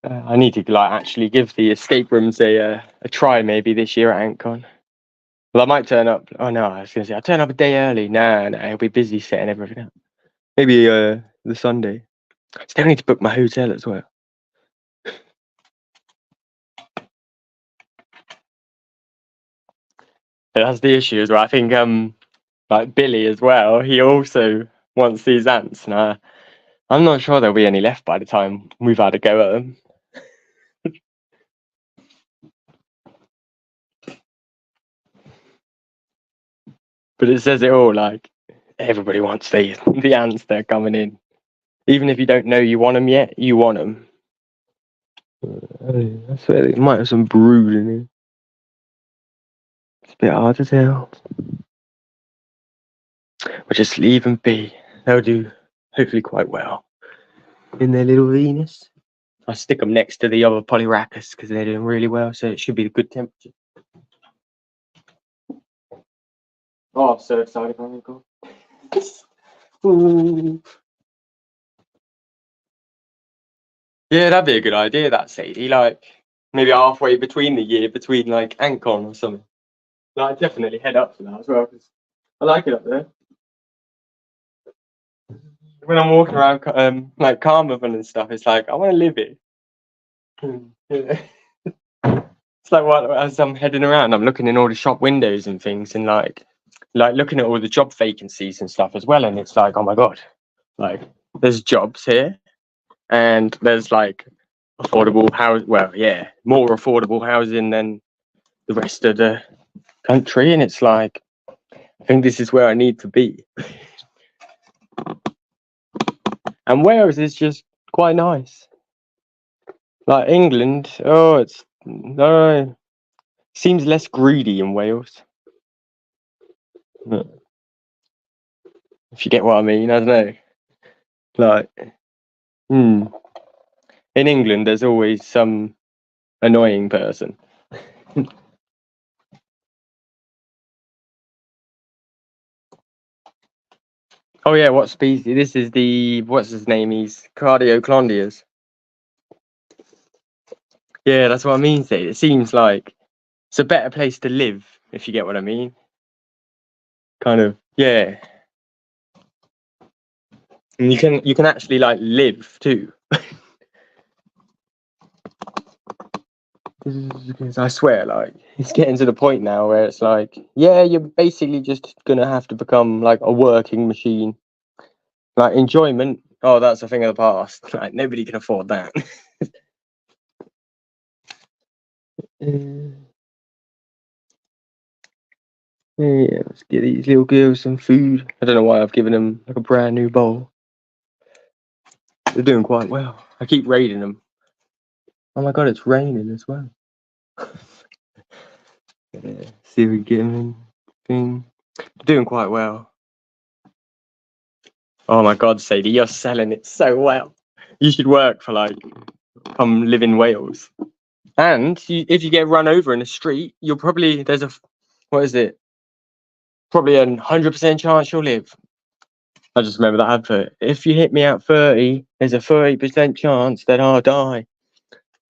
I need to like actually give the escape rooms a try maybe this year at AntCon. Well, I might turn up. Oh no, I was going to say I'll turn up a day early. Nah, I'll be busy setting everything up. Maybe the Sunday. Still need to book my hotel as well. That's the issue as well. I think like Billy as well. He also wants these ants, and I'm not sure there'll be any left by the time we've had a go at them. But it says it all. Like everybody wants the ants. They're coming in, even if you don't know you want them yet. You want them. I swear they might have some brood in it. It's a bit hard to tell. We'll just leave them be. They'll do hopefully quite well in their little Venus. I'll stick them next to the other Polyracus because they're doing really well, so it should be a good temperature. Oh, I'm so excited for Uncle. Yeah, that'd be a good idea, that Sadie. Like maybe halfway between the year, between like AntCon or something. Like, I'd definitely head up to that as well because I like it up there. When I'm walking around like Carmarthen and stuff, it's like I want to live here. It's like as I'm heading around, I'm looking in all the shop windows and things, and like looking at all the job vacancies and stuff as well. And it's like, oh my god, like there's jobs here, and there's like affordable house. Well, yeah, more affordable housing than the rest of the country, and it's like I think this is where I need to be. And Wales is just quite nice. Like England, it's no, seems less greedy in Wales. If you get what I mean, I don't know. Like, in England, there's always some annoying person. Oh yeah, what species? This is the what's his name? He's Cardioclondias. Yeah, that's what I mean. Say it seems like it's a better place to live, if you get what I mean. Kind of, yeah. And you can actually like live too. Because I swear, like it's getting to the point now where it's like, yeah, you're basically just gonna have to become like a working machine. Like enjoyment, oh, that's a thing of the past. Like nobody can afford that. Yeah, let's get these little girls some food. I don't know why I've given them like a brand new bowl. They're doing quite well. I keep raiding them. Oh my god, it's raining as well. Yeah, see if we can get them thing. They're doing quite well. Oh my god, Sadie, you're selling it so well. You should work for like come live in Wales. And if you get run over in the street, you'll probably what is it? Probably 100% chance you'll live. I just remember that advert. If you hit me at 30, there's a 30% chance that I'll die.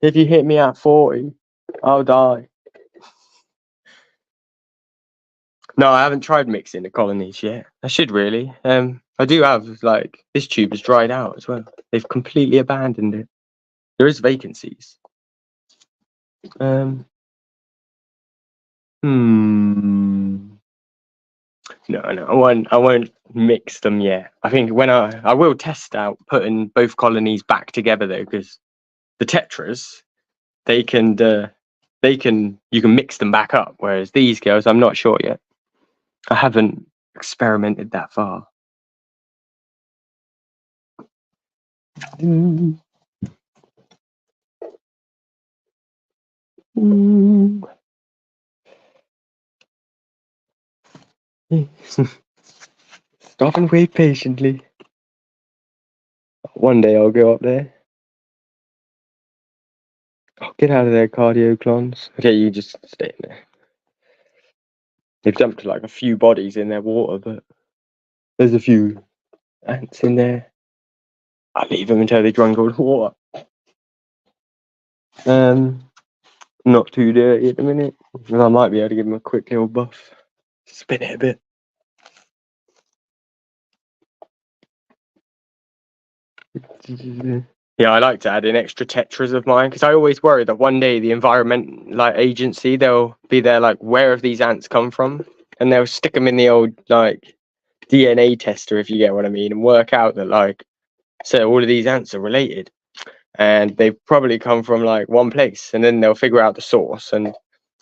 If you hit me at 40, I'll die. No, I haven't tried mixing the colonies yet. I should really. I do have like this tube has dried out as well. They've completely abandoned it. There is vacancies. Um, No, I won't mix them yet. I think when I will test out putting both colonies back together though, because the tetras they can you can mix them back up, whereas these girls I'm not sure yet. I haven't experimented that far. Stop and wait patiently. One day I'll go up there. Oh, get out of there, cardio clones. Okay, you just stay in there. They've dumped like a few bodies in their water, but there's a few ants in there. I'll leave them until they drunk all the water. Not too dirty at the minute. I might be able to give them a quick little buff. Spin it a bit. Yeah, I like to add in extra tetras of mine because I always worry that one day the environment like agency they'll be there like where have these ants come from, and they'll stick them in the old like DNA tester if you get what I mean, and work out that like so all of these ants are related and they've probably come from like one place, and then they'll figure out the source and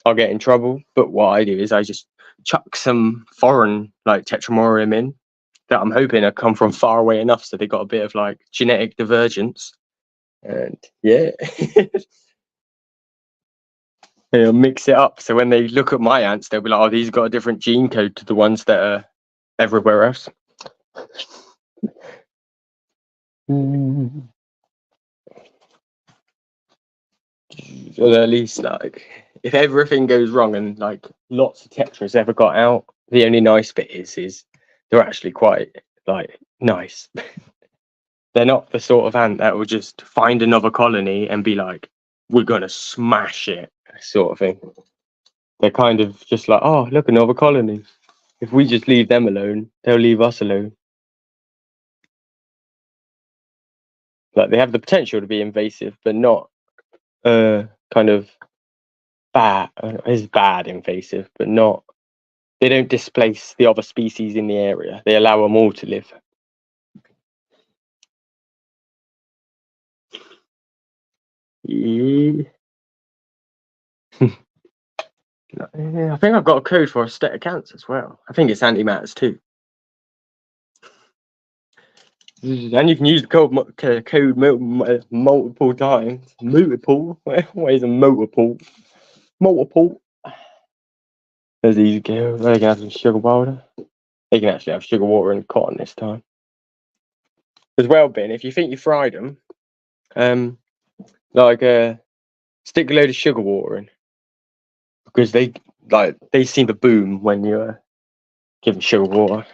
I'll get in trouble. But what I do is I just chuck some foreign like tetramorium in that I'm hoping have come from far away enough so they got a bit of like genetic divergence. And yeah, they'll mix it up. So when they look at my ants, they'll be like, oh, these got a different gene code to the ones that are everywhere else. Or at least like if everything goes wrong and like lots of tetras ever got out, the only nice bit is they're actually quite like nice. They're not the sort of ant that will just find another colony and be like, we're gonna smash it, sort of thing. They're kind of just like, oh, look, another colony. If we just leave them alone, they'll leave us alone. Like they have the potential to be invasive, but not kind of bad. Is bad invasive, but not. They don't displace the other species in the area. They allow them all to live. Yeah. Yeah, I think I've got a code for a state of cancer as well. I think it's antimatters too. And you can use the code multiple times. Multiple? What is a multiple? Multiple. There's these girls. They can have some sugar water. They can actually have sugar water and cotton this time. As well, Ben, if you think you fried them, like stick a load of sugar water in because they seem to boom when you're giving sugar water.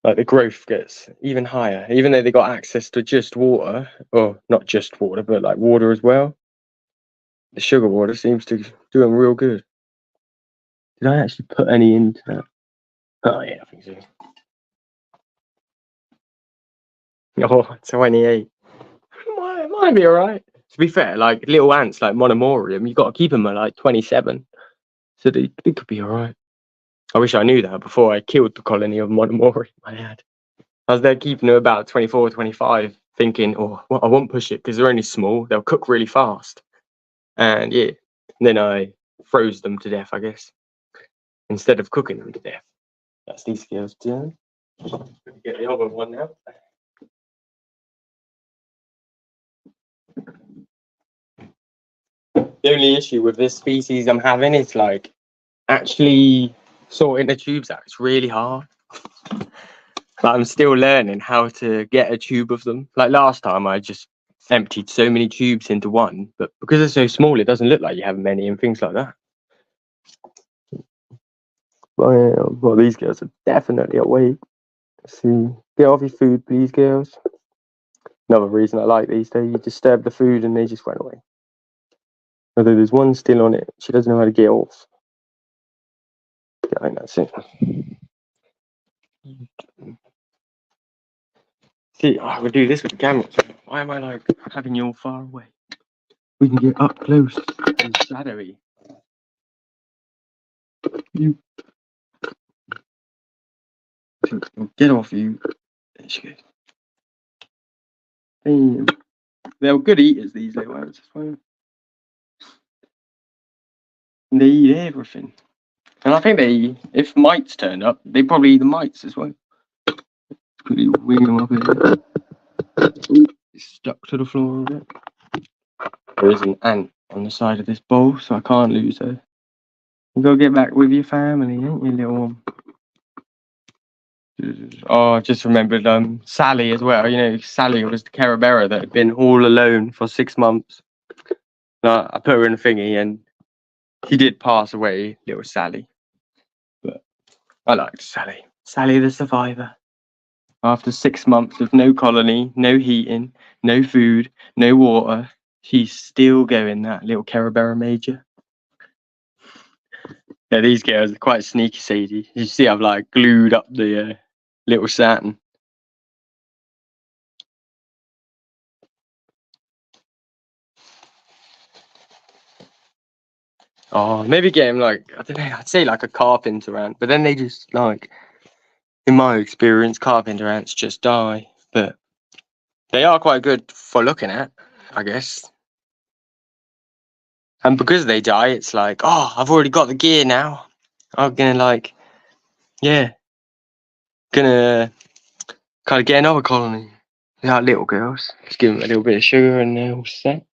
Like the growth gets even higher, even though they got access to just water, or not just water, but like water as well. The sugar water seems to do them real good. Did I actually put any into that? Oh yeah, I think so. Oh, 28. Might be alright. To be fair, like little ants like Monomorium, you got to keep them at like 27. So they could be alright. I wish I knew that before I killed the colony of Monomorium I had. I was there keeping them about 24, 25, thinking, oh, well, I won't push it because they're only small. They'll cook really fast. And yeah, then I froze them to death, I guess, instead of cooking them to death. That's these girls' turn. Get the other one now. The only issue with this species I'm having is like actually sorting the tubes out. It's really hard. But I'm still learning how to get a tube of them. Like last time, I just emptied so many tubes into one, but because they're so small, it doesn't look like you have many and things like that. Well, these girls are definitely awake. Let's see, get off your food, please, girls. Another reason I like these, they disturb the food and they just went away. Although there's one still on it, she doesn't know how to get off. I think that's it. See, I would do this with the camera. Why am I like having you all far away? We can get up close and shadowy. You get off you. There she goes. Damn. They're good eaters, these little ants. They eat everything. And I think if mites turn up, they probably eat the mites as well. Quickly wing them up here. Ooh, it's stuck to the floor a bit. There is an ant on the side of this bowl, so I can't lose her. You gotta get back with your family, ain't you, little one? Oh, I just remembered Sally as well. You know, Sally was the Carabera that had been all alone for 6 months. I put her in a thingy and she did pass away, little Sally. But I liked Sally. Sally the survivor. After 6 months of no colony, no heating, no food, no water, she's still going, that little Carabera major. Yeah, these girls are quite sneaky, Sadie. You see, I've like glued up the little satin. Oh, maybe get him like, I don't know, I'd say like a carpenter ant, but then they just like, in my experience, carpenter ants just die. But they are quite good for looking at, I guess. And because they die, it's like, oh, I've already got the gear now. I'm gonna like, yeah, gonna kind of get another colony. They are little girls. Just give them a little bit of sugar and they're all set.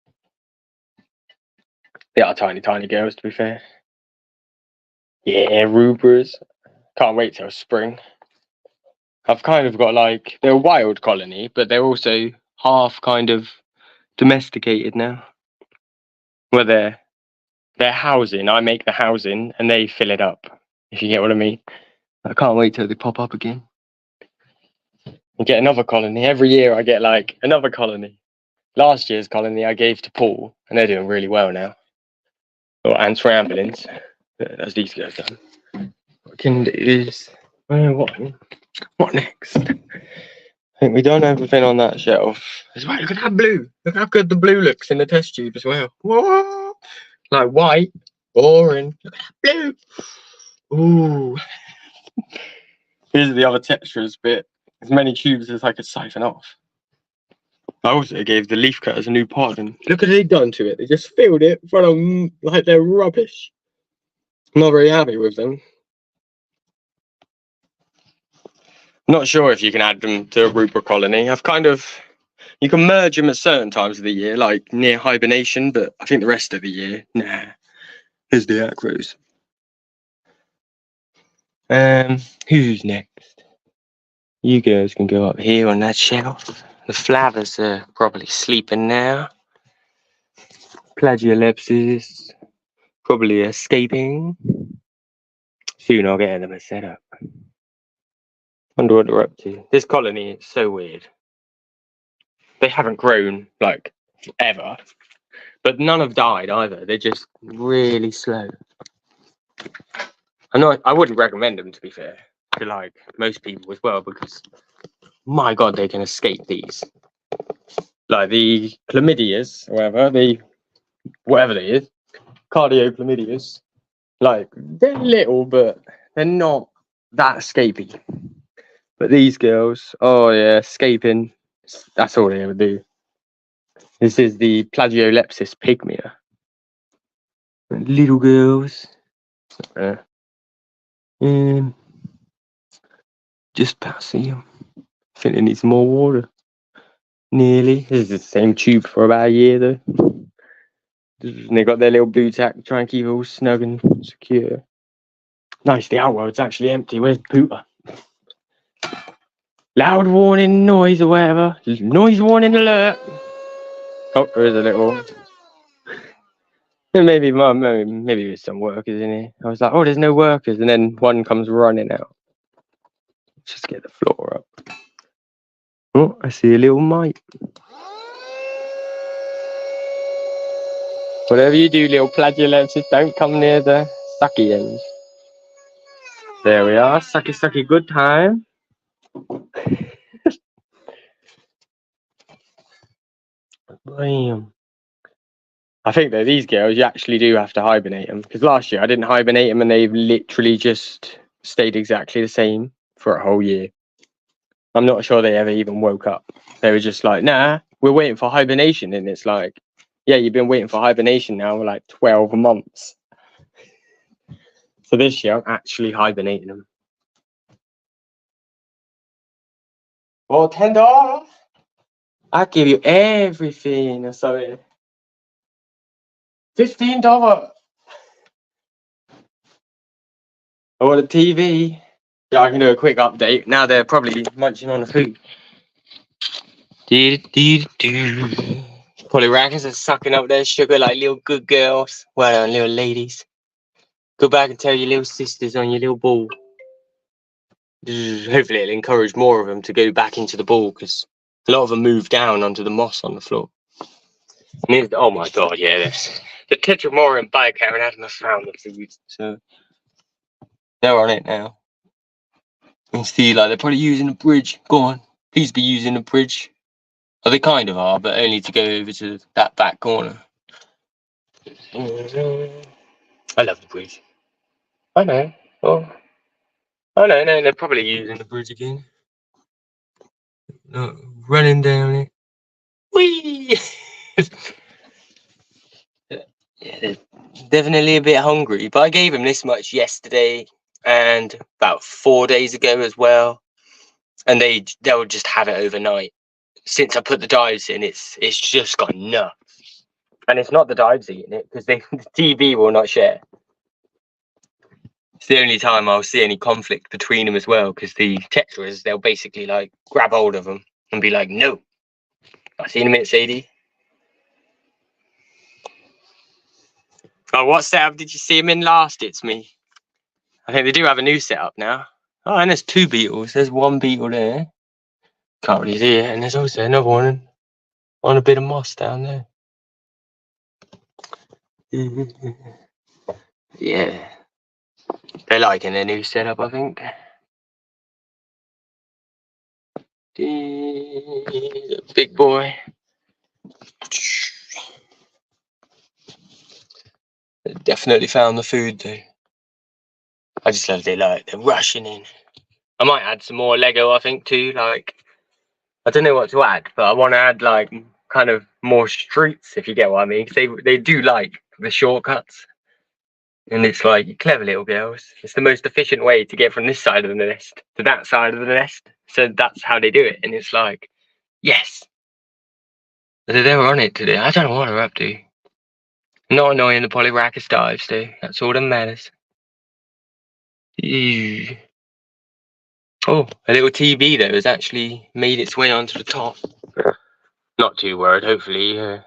They are tiny, tiny girls, to be fair. Yeah, rubras. Can't wait till spring. I've kind of got like, they're a wild colony, but they're also half kind of domesticated now. Where they're housing, I make the housing and they fill it up, if you get what I mean. I can't wait till they pop up again. And get another colony. Every year I get like another colony. Last year's colony I gave to Paul, and they're doing really well now. Or ants for ambulance. As these guys done. What I can do is, what next? I think we done everything on that shelf. Well, look at that blue. Look how good the blue looks in the test tube as well. Whoa! Like white, boring. Look at that blue. Ooh. Here's the other textures bit. As many tubes as I could siphon off. I also gave the leaf cutters a new pod, and look what they've done to it. They just filled it full of like they're rubbish. I'm not very happy with them. Not sure if you can add them to a Rupert colony. You can merge them at certain times of the year, like near hibernation, but I think the rest of the year, nah. Here's the acros. Who's next? You guys can go up here on that shelf. The flowers are probably sleeping now. Plagialepsis, probably escaping. Soon I'll get them set up. Wonder what they're up to. This colony is so weird. They haven't grown like ever, but none have died either. They're just really slow. I wouldn't recommend them, to be fair, to like most people as well, because my God, they can escape these. Like the chlamydias, or whatever they is, cardio chlamydias. Like they're little, but they're not that escapey. But these girls, oh yeah, escaping. That's all they ever do. This is the Plagiolepsis pygmea. Little girls. Just passing them. I think it needs more water. Nearly. This is the same tube for about a year though. And they got their little blue tack to try and keep it all snug and secure. Nice, the outworld's actually empty. Where's Pooter? Loud warning noise or whatever. Noise warning alert. Oh, there is a little. Maybe there's some workers in here. I was like, oh, there's no workers, and then one comes running out. Just get the floor up. Oh, I see a little mite. Whatever you do, little Plagiolepsis, don't come near the sucky ends. There we are, sucky, good time. Bam. I think that these girls, you actually do have to hibernate them. Because last year I didn't hibernate them and they've literally just stayed exactly the same for a whole year. I'm not sure they ever even woke up. They were just like, nah, we're waiting for hibernation. And it's like, yeah, you've been waiting for hibernation now for like 12 months. So this year I'm actually hibernating them. For $10, I give you everything or something. $15. I want a TV. Yeah, I can do a quick update. Now they're probably munching on the food. Polyracus are sucking up their sugar like little good girls. Well done, little ladies. Go back and tell your little sisters on your little ball. Hopefully it'll encourage more of them to go back into the ball, because a lot of them move down onto the moss on the floor. And oh my God, yeah, the Tetramora and Biocaron hadn't found the food, so they're on it now. You can see like they're probably using the bridge. Go on, please be using the bridge. Well, they kind of are, but only to go over to that back corner. I love the bridge. I know. Oh no, they're probably using the bridge again. Running down it. Whee! Yeah, they're definitely a bit hungry, but I gave them this much yesterday and about 4 days ago as well, and they'll just have it overnight. Since I put the dives in, it's just gone nuts. And it's not the dives eating it, because the TV will not share. It's the only time I'll see any conflict between them as well, because the tetras, they'll basically like grab hold of them and be like, no. I seen him at Sadie. Oh, what setup did you see him in last? It's me. I think they do have a new setup now. Oh, and there's 2 beetles. There's 1 beetle there. Can't really see it. And there's also another one on a bit of moss down there. Yeah. They're liking their new setup, I think. Big boy. They definitely found the food though. I just love they're rushing in. I might add some more Lego, I think, too. Like, I don't know what to add, but I want to add like kind of more streets, if you get what I mean. They do like the shortcuts. And it's like, clever little girls. It's the most efficient way to get from this side of the nest to that side of the nest. So that's how they do it. And it's like, yes. They were on it today. I don't know what they're up to. Not annoying the Polyracus dives, though. That's all that matters. Ew. Oh, a little TV, though, has actually made its way onto the top. Not too worried. Hopefully,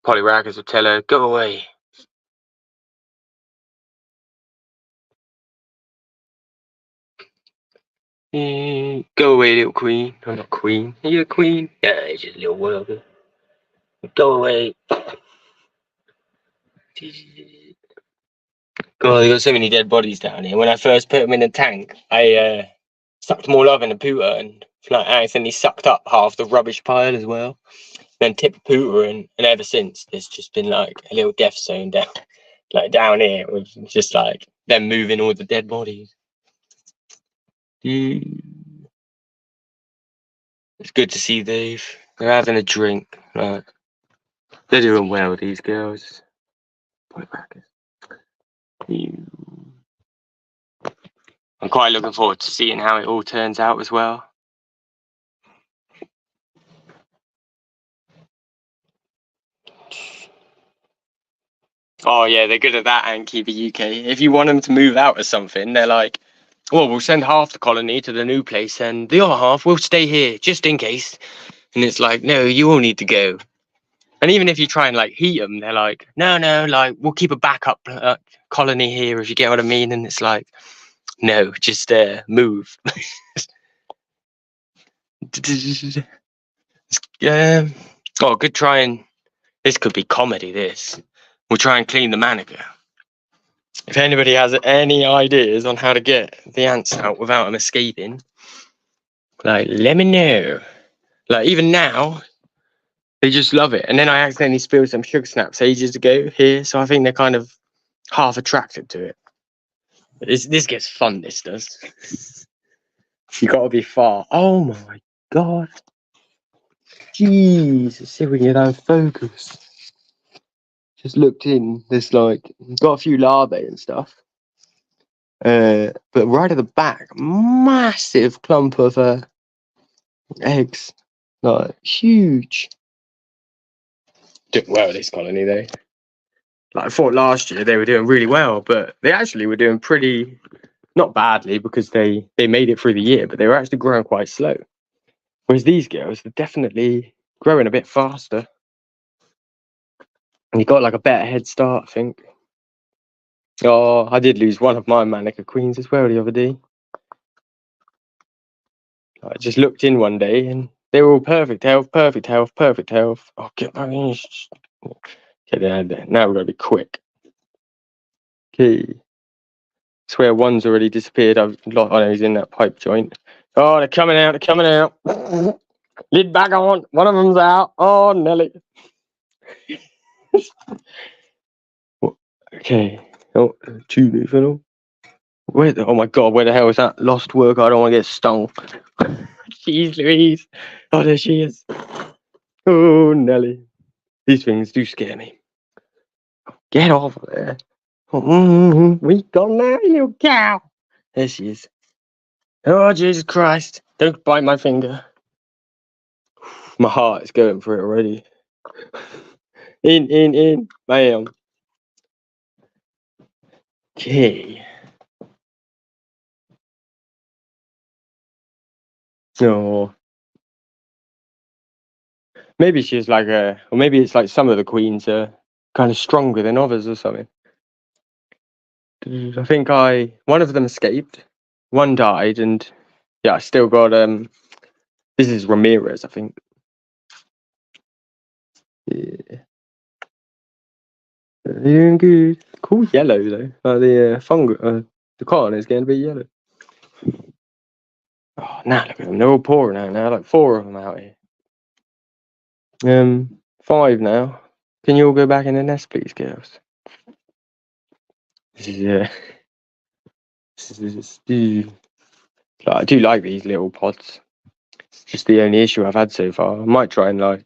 Polyracus will tell her, go away. Go away, little queen. I'm not queen. Are you a queen? Yeah, it's just a little worker. Go away. God, they got so many dead bodies down here. When I first put them in the tank, I sucked them all up in the pooter and like accidentally sucked up half the rubbish pile as well. Then tipped the pooter and ever since there's just been like a little death zone down like down here with just like them moving all the dead bodies. It's good to see Dave. They're having a drink. Like, they're doing well, these girls. I'm quite looking forward to seeing how it all turns out as well. Oh yeah, they're good at that, Anki, the UK. If you want them to move out or something, they're like, well, we'll send half the colony to the new place and the other half will stay here just in case. And it's like, no, you all need to go. And even if you try and like heat them, they're like, no, like we'll keep a backup colony here, if you get what I mean. And it's like, no, just move. Oh, good trying. This could be comedy. This. We'll try and clean the manica. If anybody has any ideas on how to get the ants out without them escaping, like, let me know. Like, even now, they just love it. And then I accidentally spilled some sugar snaps ages ago here, so I think they're kind of half attracted to it. This gets fun, this does. You gotta be far. Oh my god. Jeez, let's see if we can get that in focus. Just looked in, there's like, got a few larvae and stuff. But right at the back, massive clump of eggs. Like, huge. Doing well, this colony, though. Like, I thought last year they were doing really well, but they actually were doing pretty, not badly, because they made it through the year, but they were actually growing quite slow. Whereas these girls are definitely growing a bit faster. And you got like a better head start, I think. Oh, I did lose one of my Manica queens as well the other day. I just looked in one day and they were all perfect health, perfect health, perfect health. Oh, get back in. Get there. Now we've got to be quick. Okay. Swear one's already disappeared. I know he's in that pipe joint. Oh, they're coming out. They're coming out. Lid back on. One of them's out. Oh, Nelly. Okay. Oh, two new funnel. Oh my god, where the hell is that lost work? I don't want to get stung. Jeez Louise. Oh, there she is. Oh, Nelly. These things do scare me. Get off of there. We gone now, you little cow. There she is. Oh, Jesus Christ. Don't bite my finger. My heart is going for it already. In. Bam. Okay. Oh. Maybe she's like or maybe it's like some of the queens are kind of stronger than others or something. I think one of them escaped, one died, and yeah, I still got this is Ramirez, I think. Yeah. They're doing good. Cool yellow though. The fungus, the cotton is getting a bit yellow. Oh, now look at them. They're all pouring out now. Like 4 of them out here. 5 now. Can you all go back in the nest, please, girls? This is I do like these little pods. It's just the only issue I've had so far. I might try and I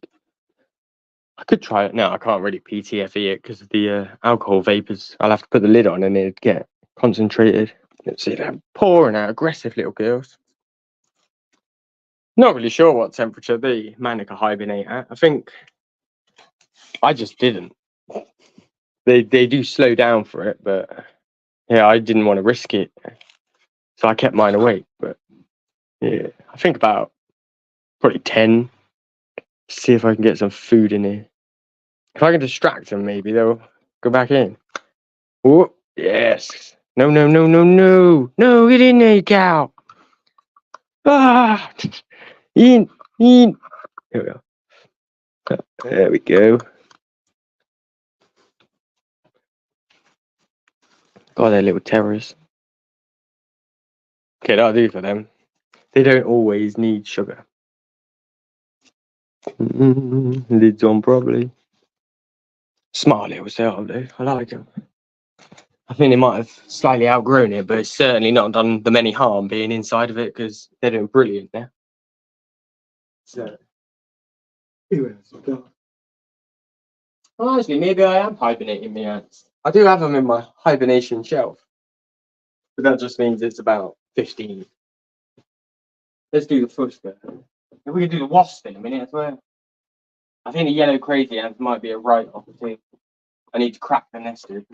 could try it. No, I can't really PTFE it because of the alcohol vapors. I'll have to put the lid on and it'd get concentrated. Let's see, they're pouring out, aggressive little girls. Not really sure what temperature the Manica hibernate at. I think I just didn't. They do slow down for it, but yeah, I didn't want to risk it. So I kept mine awake. But yeah, I think about probably 10. See if I can get some food in here. If I can distract them, maybe they'll go back in. Oh, yes. No. No, get in there, you cow. Ah! In! Here we go. There we go. God, they're little terrors. Okay, that'll do for them. They don't always need sugar. Lids on properly. Smart little setup, though. I like them. I think they might have slightly outgrown it, but it's certainly not done them any harm being inside of it because they're doing brilliant now. So, who else we got? Honestly, maybe I am hibernating my ants. I do have them in my hibernation shelf, but that just means it's about 15. Let's do the first bit. If we can do the wasp in a minute as well. I think the yellow crazy ants might be a write-off too. I need to crack the nest open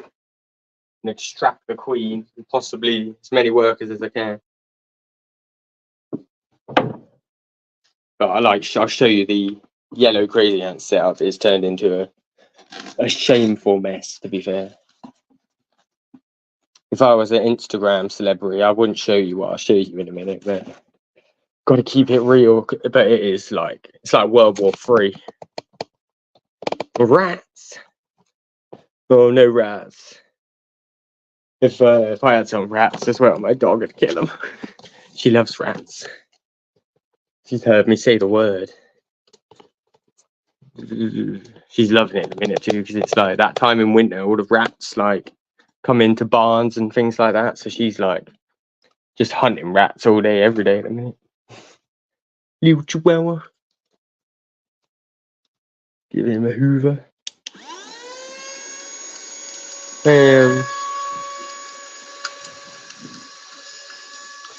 and extract the queen and possibly as many workers as I can. But I'll show you the yellow crazy ant setup. It's turned into a shameful mess, to be fair. If I was an Instagram celebrity, I wouldn't show you what I'll show you in a minute, but got to keep it real. But it is like, it's like World War III. Rats. Oh, no rats. If I had some rats as well, my dog would kill them. She loves rats. She's heard me say the word. She's loving it in a minute too, because it's like that time in winter, all the rats like come into barns and things like that. So she's like just hunting rats all day, every day in a minute. Little chihuahua. Give him a hoover.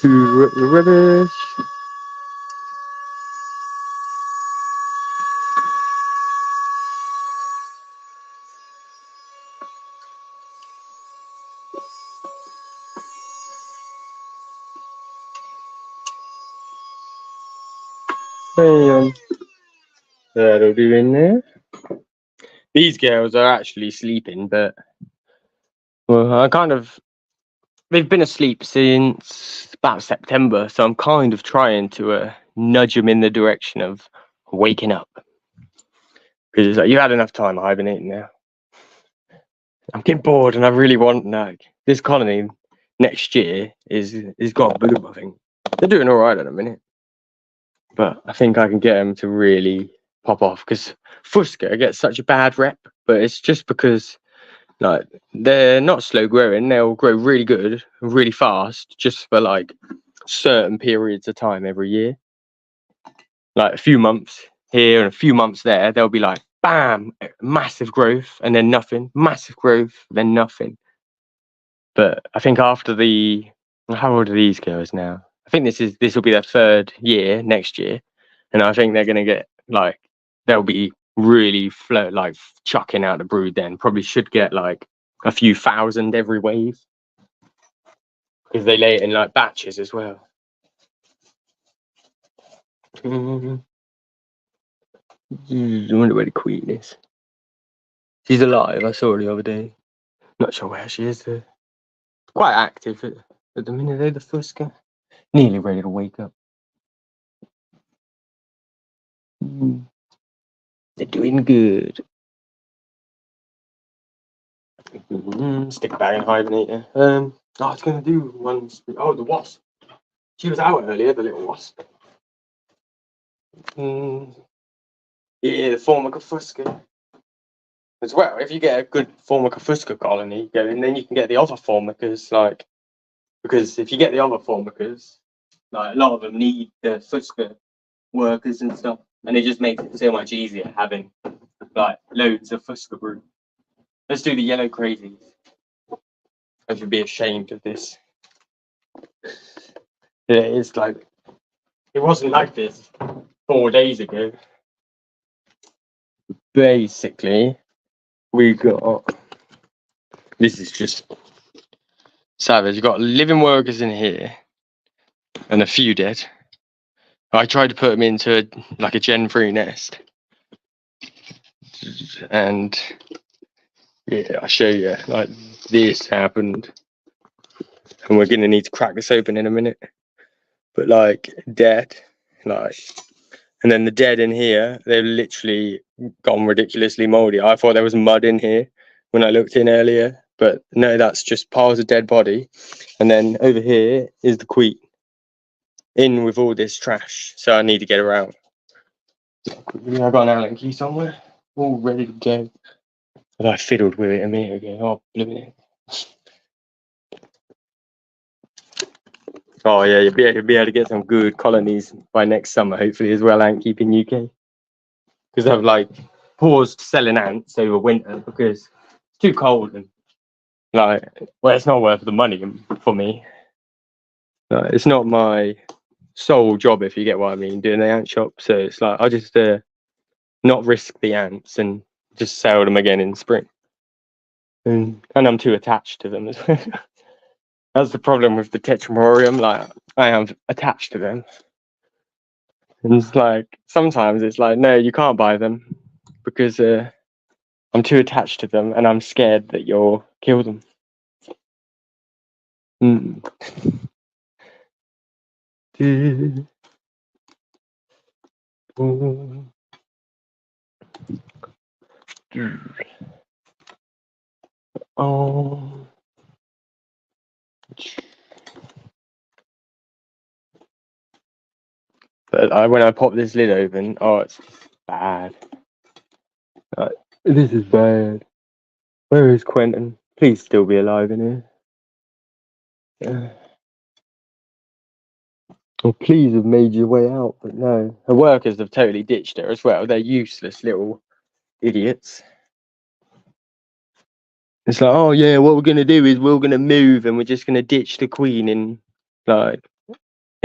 Hoover up the rubbish. That'll do in there. These girls are actually sleeping, but well, they've been asleep since about September, so I'm kind of trying to nudge them in the direction of waking up. Because it's like, you had enough time hibernating now. I'm getting bored and I really want, like, this colony next year is got a boom, I think. They're doing all right at the minute. But I think I can get them to really pop off, because Fusker gets such a bad rep, but it's just because like they're not slow growing. They'll grow really good, really fast, just for like certain periods of time every year. Like a few months here and a few months there, they'll be like, bam, massive growth, and then nothing, massive growth, then nothing. But I think after how old are these girls now? I think this will be their 3rd year next year, and I think they're gonna get like, they'll be really like chucking out the brood then. Probably should get like a few thousand every wave, because they lay it in like batches as well. I wonder where the queen is. She's alive. I saw her the other day. Not sure where she is though. Quite active at the minute though, the Fusker. Nearly ready to wake up. They're doing good. Stick back and hibernate. I was gonna do one. Oh, the wasp. She was out earlier, the little wasp. Yeah, the Formica Fusker. As well, if you get a good Formica Fusker colony going, then you can get the other Formicas, like, because if you get the other Formicas, like, a lot of them need the Fusker workers and stuff, and it just makes it so much easier having like loads of Fusker brood. Let's do the yellow crazies. I should be ashamed of this. Yeah, it's like, it wasn't like this 4 days ago. Basically, we got, this is just savage. You got living workers in here and a few dead. I tried to put them into like a Gen 3 nest, and yeah, I'll show you, like, this happened, and we're gonna need to crack this open in a minute. but like dead, like. And then the dead in here, they've literally gone ridiculously moldy. I thought there was mud in here when I looked in earlier, but no, that's just piles of dead body. And then over here is the queen in with all this trash. So I need to get her out. I got an Allen key somewhere, all ready to go. But I fiddled with it a minute ago. Oh, blooming. Oh yeah, you'll be able to get some good colonies by next summer, hopefully as well. Ant keeping UK, because I've like paused selling ants over winter because it's too cold and like, well, it's not worth the money for me. It's not my sole job, if you get what I mean, doing the ant shop. So it's like I just not risk the ants and just sell them again in spring. And I'm too attached to them as well. That's the problem with the Tetramorium. Like I am attached to them. And it's like sometimes it's like, no, you can't buy them because I'm too attached to them and I'm scared that you'll kill them. Oh. But when I pop this lid open, oh, it's bad. This is bad. Where is Quentin? Please still be alive in here. Oh, please have made your way out, but no. The workers have totally ditched her as well. They're useless little idiots. It's like, oh yeah, what we're gonna do is we're gonna move and we're just gonna ditch the queen in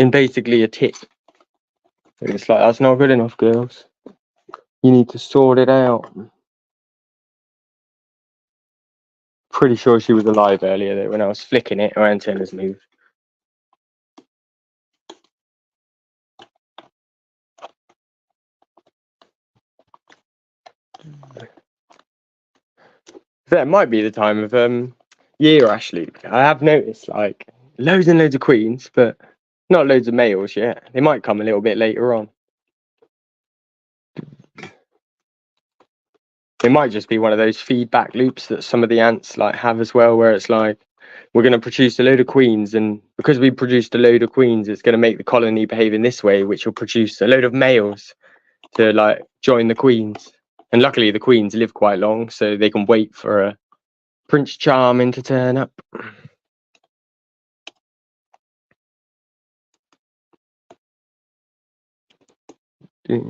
basically a tip. It's like, that's not good enough, girls. You need to sort it out. Pretty sure she was alive earlier though, when I was flicking it. Her antennas moved. That might be the time of year, actually. I have noticed like loads and loads of queens, but not loads of males yet. They might come a little bit later on. It might just be one of those feedback loops that some of the ants like have as well, where it's like, we're going to produce a load of queens, and because we produced a load of queens, it's going to make the colony behave in this way, which will produce a load of males to like join the queens. And luckily the queens live quite long, so they can wait for a Prince Charming to turn up. I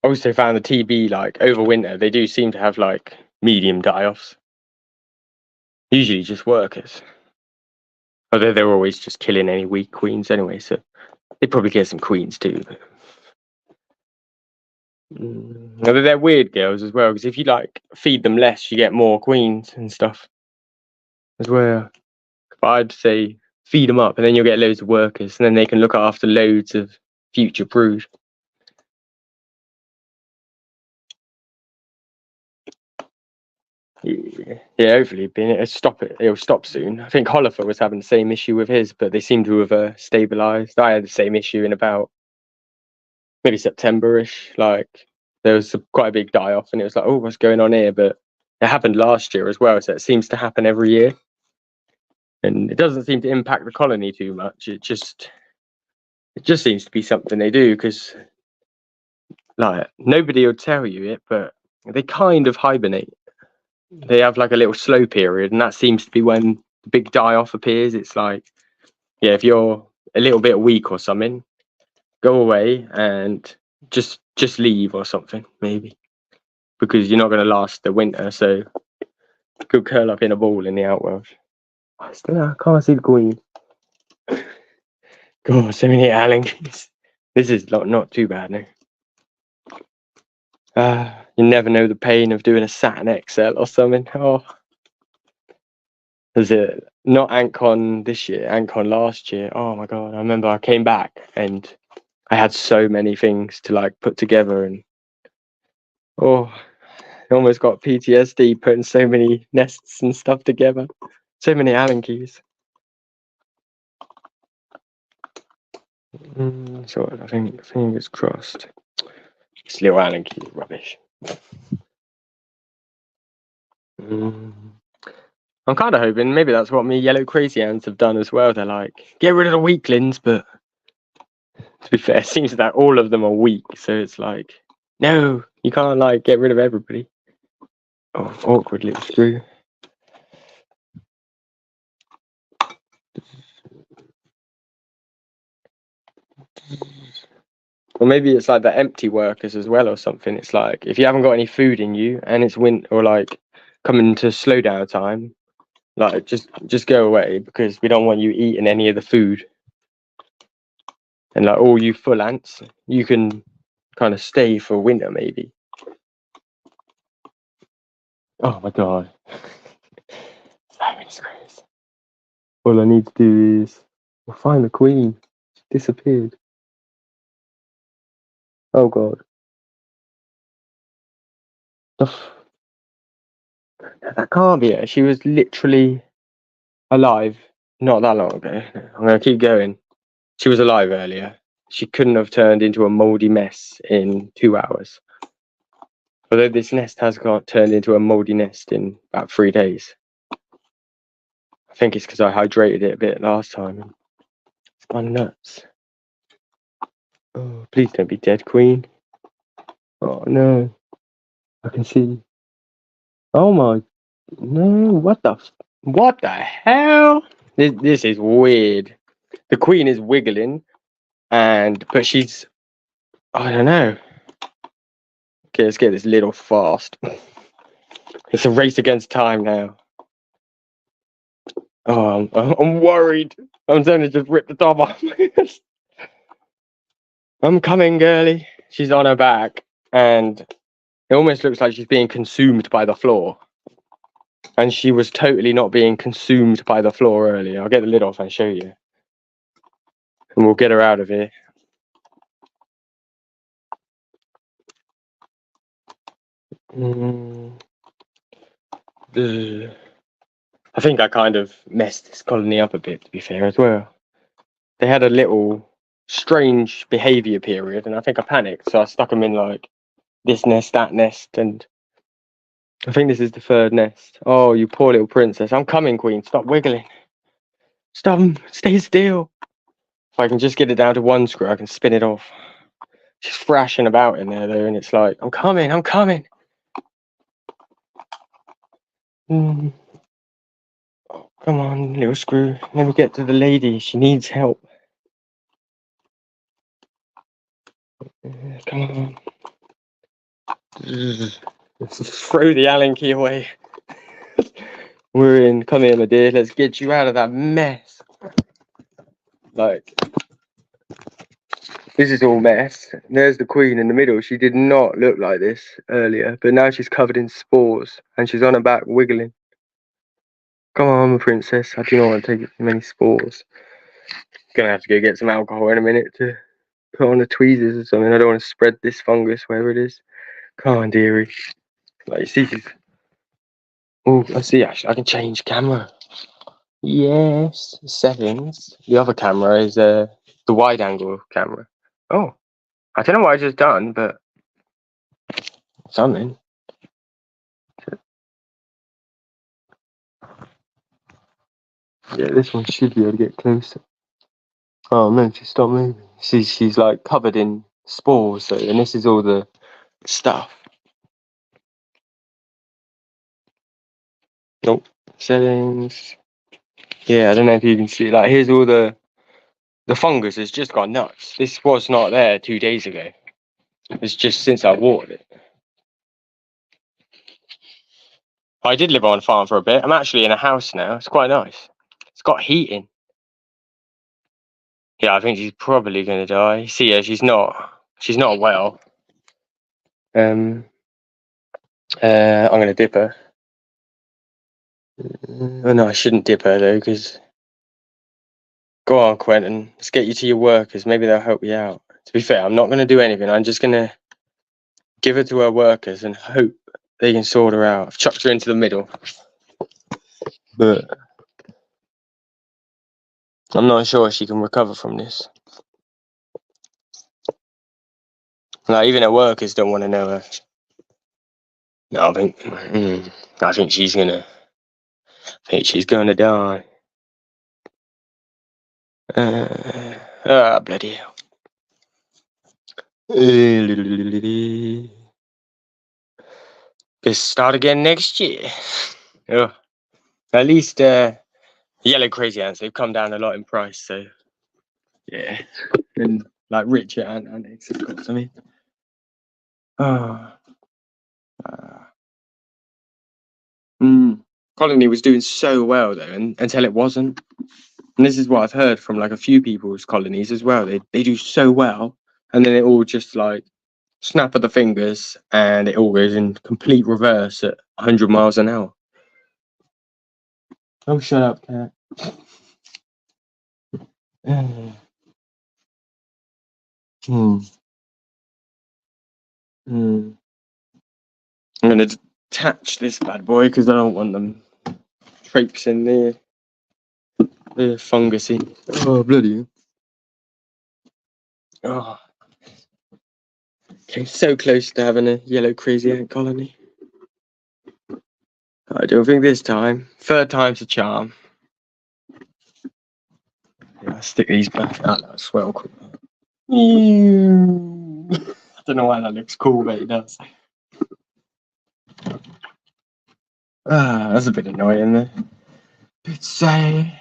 also found the TB, like over winter, they do seem to have like medium die-offs. Usually just workers. Although they're always just killing any weak queens anyway, so they probably get some queens too. But they're weird girls as well, because if you like feed them less, you get more queens and stuff as well. But I'd say feed them up, and then you'll get loads of workers, and then they can look after loads of future brood. Yeah, hopefully it'll stop soon. I think Holifer was having the same issue with his, but they seem to have stabilized. I had the same issue in about maybe September-ish. Like there was quite a big die-off, and it was like, oh, what's going on here? But it happened last year as well, so it seems to happen every year. And it doesn't seem to impact the colony too much. It just seems to be something they do, because like nobody will tell you it, but they kind of hibernate. They have like a little slow period, and that seems to be when the big die-off appears. It's like, yeah, if you're a little bit weak or something, go away and just leave or something, maybe, because you're not going to last the winter. So go curl up in a ball in the outworld. I can't see the queen. God, so many Allenkeys. This is not too bad now. You never know the pain of doing a Saturn XL or something. Oh, was it not AntCon this year, AntCon last year? Oh my god, I remember I came back and I had so many things to like put together, and I almost got PTSD putting so many nests and stuff together. So many Allen keys. So I think fingers crossed. This little Allen key is rubbish. I'm kind of hoping maybe that's what me yellow crazy ants have done as well. They're like, get rid of the weaklings, but to be fair, it seems that all of them are weak. So it's like, no, you can't like get rid of everybody. Oh, awkward little screw. Or maybe it's like the empty workers as well or something. It's like, if you haven't got any food in you and it's winter or like coming to slow down time, like just go away because we don't want you eating any of the food. And like all you full ants, you can kind of stay for winter maybe. Oh my god. So many squares. All I need to do is find the queen. She disappeared. Oh god. That can't be it. She was literally alive not that long ago. I'm gonna keep going. She was alive earlier. She couldn't have turned into a mouldy mess in 2 hours. Although this nest has got turned into a mouldy nest in about 3 days. I think it's because I hydrated it a bit last time. It's gone nuts. Oh, please don't be dead, Queen. Oh no. I can see. Oh my. No, what the hell? This is weird. The Queen is wiggling, but she's, I don't know. Okay, let's get this little fast. It's a race against time now. Oh, I'm worried. I'm going to just rip the top off. I'm coming, girly. She's on her back, and it almost looks like she's being consumed by the floor. And she was totally not being consumed by the floor earlier. I'll get the lid off and show you. And we'll get her out of here. I think I kind of messed this colony up a bit, to be fair, as well. They had a little strange behaviour period, and I think I panicked, so I stuck them in like this nest, that nest, and I think this is the 3rd nest. Oh, you poor little princess. I'm coming, Queen. Stop wiggling. Stop. Stay still. If I can just get it down to 1 screw, I can spin it off. She's thrashing about in there, though, and it's like, I'm coming, I'm coming. Oh, come on, little screw. Let me get to the lady. She needs help. Come on. Let's throw the Allen key away. We're in. Come here, my dear. Let's get you out of that mess. Like, this is all mess. There's the Queen in the middle. She did not look like this earlier, but now she's covered in spores and she's on her back wiggling. Come on, my princess. I do not want to take too many spores. Gonna have to go get some alcohol in a minute to put on the tweezers or something. I don't want to spread this fungus wherever it is. Come on, dearie. Like, you see, oh, I see. Actually, I can change camera. Yes, settings. The other camera is the wide angle camera. Oh, I don't know what I just done, but something. Yeah, this one should be able to get closer. Oh no, just stop moving. She's like covered in spores, so, and this is all the stuff. Nope. Settings. Yeah, I don't know if you can see. Like, here's all the fungus has just gone nuts. This was not there 2 days ago. It's just since I watered it. I did live on a farm for a bit. I'm actually in a house now. It's quite nice. It's got heating. Yeah, I think she's probably gonna die. See, yeah, she's not well. I'm gonna dip her. Oh no, I shouldn't dip her though, because go on, Quentin. Let's get you to your workers. Maybe they'll help you out. To be fair, I'm not gonna do anything. I'm just gonna give her to her workers and hope they can sort her out. I've chucked her into the middle, but I'm not sure she can recover from this. Like, even her workers don't want to know her. No, I think she's gonna die. Bloody hell. Let's start again next year. Oh, at least yellow crazy ants, they've come down a lot in price, so yeah. And like richer antics, of course, I mean. Colony was doing so well though, until it wasn't. And this is what I've heard from like a few people's colonies as well. They do so well, and then it all just like snap of the fingers, and it all goes in complete reverse at 100 miles an hour. Oh, shut up, cat. I'm gonna detach this bad boy because I don't want them traipsing the fungusy. Oh, bloody. Oh. Okay, so close to having a yellow crazy ant colony. I don't think this time. Third time's a charm. Yeah, I'll stick these back out. That's swell. Cool. I don't know why that looks cool, but it does. That's a bit annoying there. Bit sad.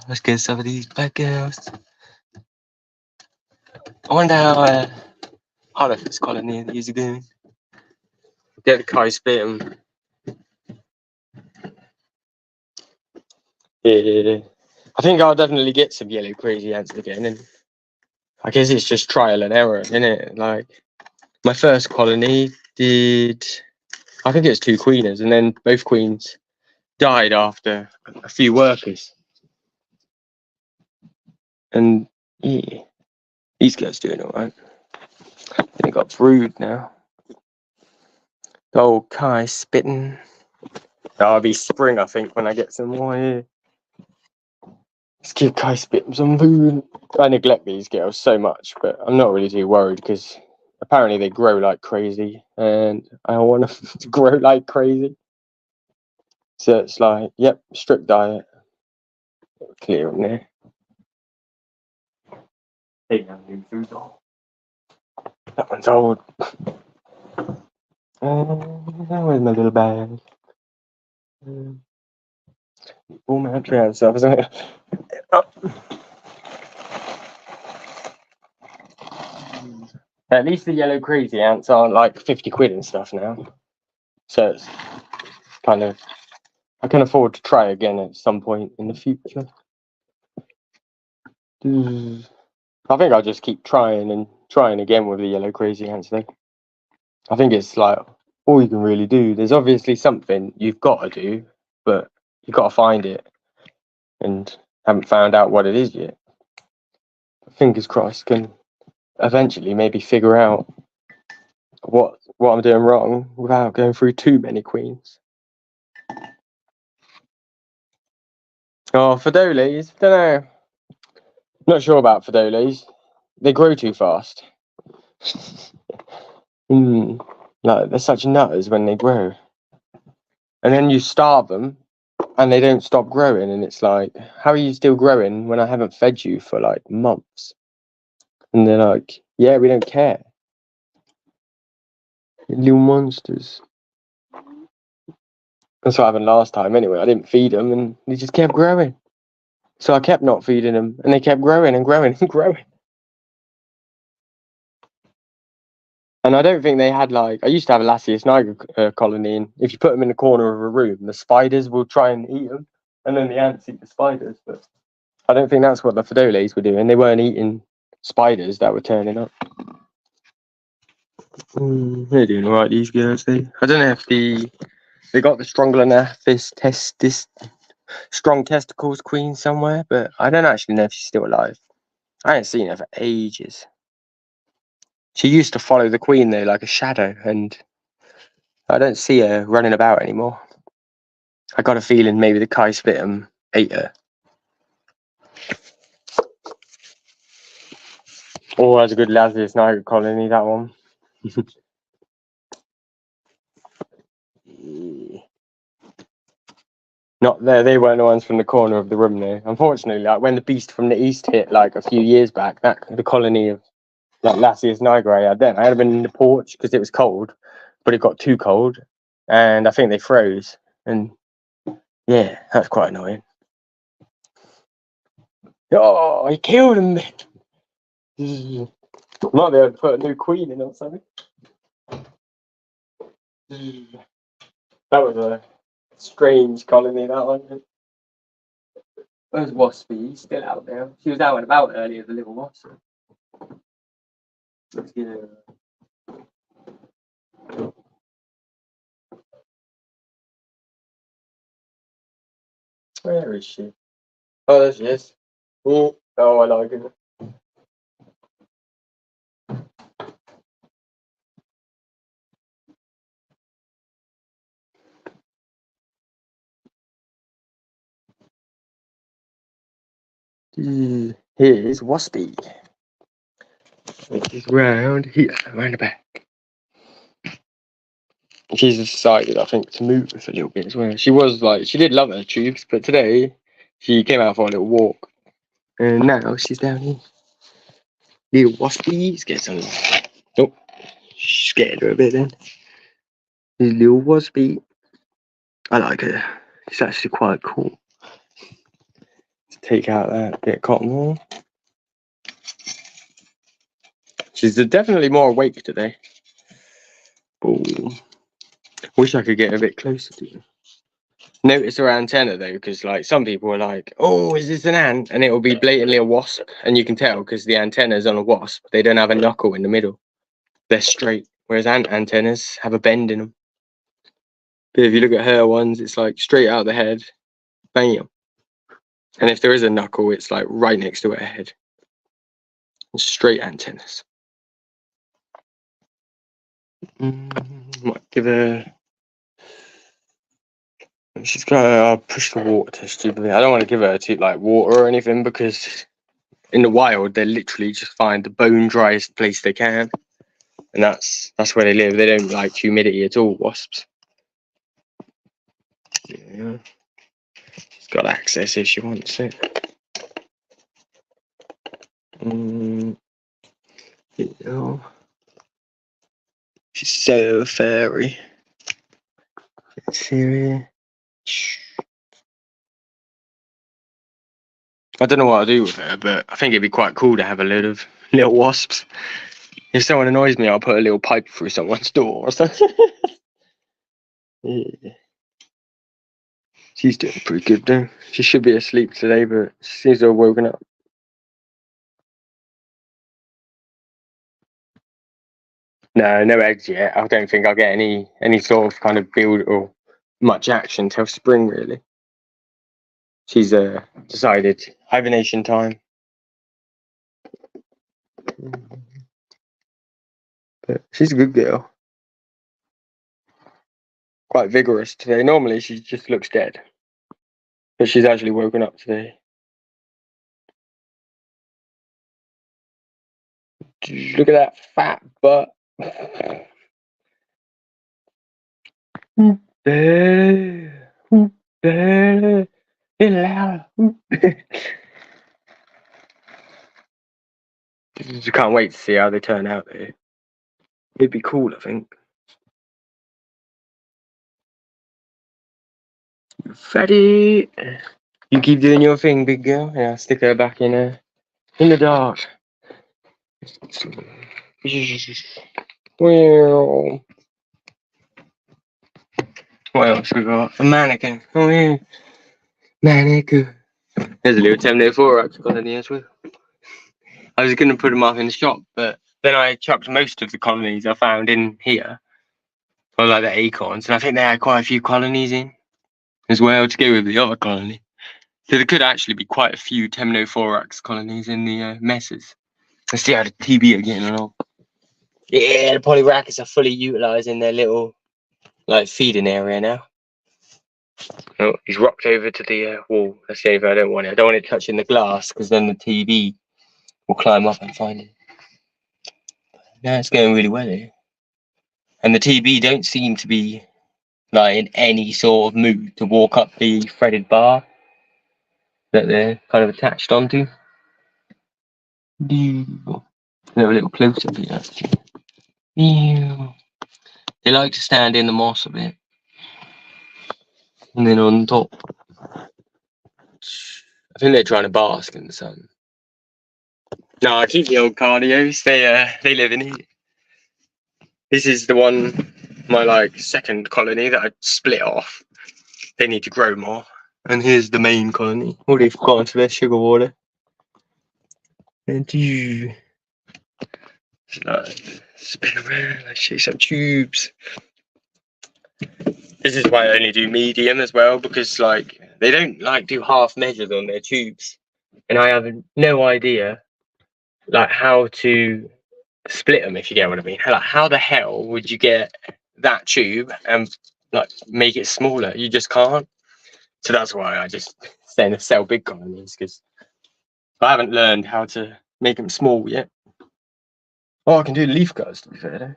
Let's get some of these black girls. I wonder how Holocaust colony is doing. Get the Kai spit them. Yeah. I think I'll definitely get some yellow crazy ants again, and I guess it's just trial and error, isn't it? Like my first colony did, I think it was 2 queeners, and then both queens died after a few workers. And yeah, these guys doing all right. They got brood now. Old Kai spitting. That'll be spring, I think, when I get some more here. Let's give Kai spitting some food. I neglect these girls so much, but I'm not really too worried because apparently they grow like crazy, and I want them to grow like crazy. So it's like, yep, strict diet. Clear in there. Hey, new food on. That one's old. Where's my little bag? All my trans stuff, isn't it? At least the yellow crazy ants aren't like 50 quid and stuff now. So it's kind of, I can afford to try again at some point in the future. I think I'll just keep trying again with the yellow crazy ants though. I think it's like all you can really do. There's obviously something you've got to do, but you've got to find it, and haven't found out what it is yet. Fingers crossed can eventually maybe figure out what I'm doing wrong without going through too many queens. Oh, Fiddlies, don't know. Not sure about Fiddlies. They grow too fast. Like they're such nutters when they grow. And then you starve them and they don't stop growing, and it's like, how are you still growing when I haven't fed you for like months? And they're like, yeah, we don't care. Little monsters. That's what happened last time anyway. I didn't feed them and they just kept growing. So I kept not feeding them and they kept growing and growing and growing. And I don't think they had like, I used to have a Lasius niger colony, and if you put them in the corner of a room, the spiders will try and eat them, and then the ants eat the spiders. But I don't think that's what the Fiddlies were doing. They weren't eating spiders that were turning up. They're doing all right, these girls. I don't know if they got the stronger enough this strong testicles queen somewhere, but I don't actually know if she's still alive. I ain't seen her for ages. She used to follow the queen though, like a shadow, and I don't see her running about anymore. I got a feeling maybe the Kai Spit'em ate her. Oh, that's a good Lasius Niger colony, that one. Not there. They weren't the ones from the corner of the room though. Unfortunately, like when the beast from the east hit like a few years back, that the colony of like Lasius niger I had then, I had been in the porch because it was cold, but it got too cold, and I think they froze. And yeah, that's quite annoying. Oh, he killed him. Might be able to put a new queen in or something. That was a strange colony, that one. Where's Waspy? He's still out there. She was out and about earlier, the little wasp. Let's get her. Where is she? Oh, there she is. Oh, I like it. Here's Waspy. She's round here, round the back. She's decided, I think, to move a little bit as well. She was like, she did love her tubes, but today she came out for a little walk. And now she's down here. Little Waspies, get some. Oh, scared her a bit then. Little Waspy. I like her. She's actually quite cool. Let's take out that bit of cotton wool. She's definitely more awake today. Oh, wish I could get a bit closer to her. Notice her antenna though, because like some people are like, "Oh, is this an ant?" And it will be blatantly a wasp, and you can tell because the antenna is on a wasp. They don't have a knuckle in the middle; they're straight. Whereas ant antennas have a bend in them. But if you look at her ones, it's like straight out the head, bam. And if there is a knuckle, it's like right next to her head. Straight antennas. Might give her. She's got to push the water test stupidly. I don't want to give her to like water or anything because in the wild they literally just find the bone driest place they can, and that's where they live. They don't like humidity at all. Wasps. Yeah, she's got access if she wants it. Yeah. She's so furry. Let's see. I don't know what I'll do with her, but I think it'd be quite cool to have a load of little wasps. If someone annoys me, I'll put a little pipe through someone's door or something. Yeah. She's doing pretty good though. She should be asleep today, but she seems to have woken up. No eggs yet. I don't think I'll get any sort of kind of build or much action till spring really. She's decided hibernation time. But she's a good girl. Quite vigorous today. Normally she just looks dead. But she's actually woken up today. Look at that fat butt. You can't wait to see how they turn out though. It'd be cool, I think. Fatty, you keep doing your thing, big girl. Yeah, stick her back in the dark. Well, what else we got? A mannequin. Oh yeah, mannequin. There's a little 1004 colony as well. I was going to put them up in the shop, but then I chucked most of the colonies I found in here, or like the acorns, and I think they had quite a few colonies in as well to go with the other colony. So there could actually be quite a few Temnothorax colonies in the messes. Let's see how the TB are getting along. Yeah, the polyrackets are fully utilising their little like feeding area now. Oh, he's rocked over to the wall. That's the only thing I don't want it. I don't want it touching the glass because then the TV will climb up and find it. No, it's going really well here. And the TV don't seem to be like in any sort of mood to walk up the threaded bar that they're kind of attached onto. A little close up here actually. They like to stand in the moss a bit. And then on top, I think they're trying to bask in the sun. No, I keep the old cardios. They live in here. This is the one, my like second colony that I split off. They need to grow more. And here's the main colony. All they've got into their sugar water. And you spin around. Let's show you some tubes. This is why I only do medium as well, because like they don't like do half measures on their tubes, and I have no idea like how to split them, if you get what I mean. Like, how the hell would you get that tube and like make it smaller? You just can't. So that's why I just tend to sell big colonies, because I haven't learned how to make them small yet. Oh, I can do leaf cutters, to be fair though.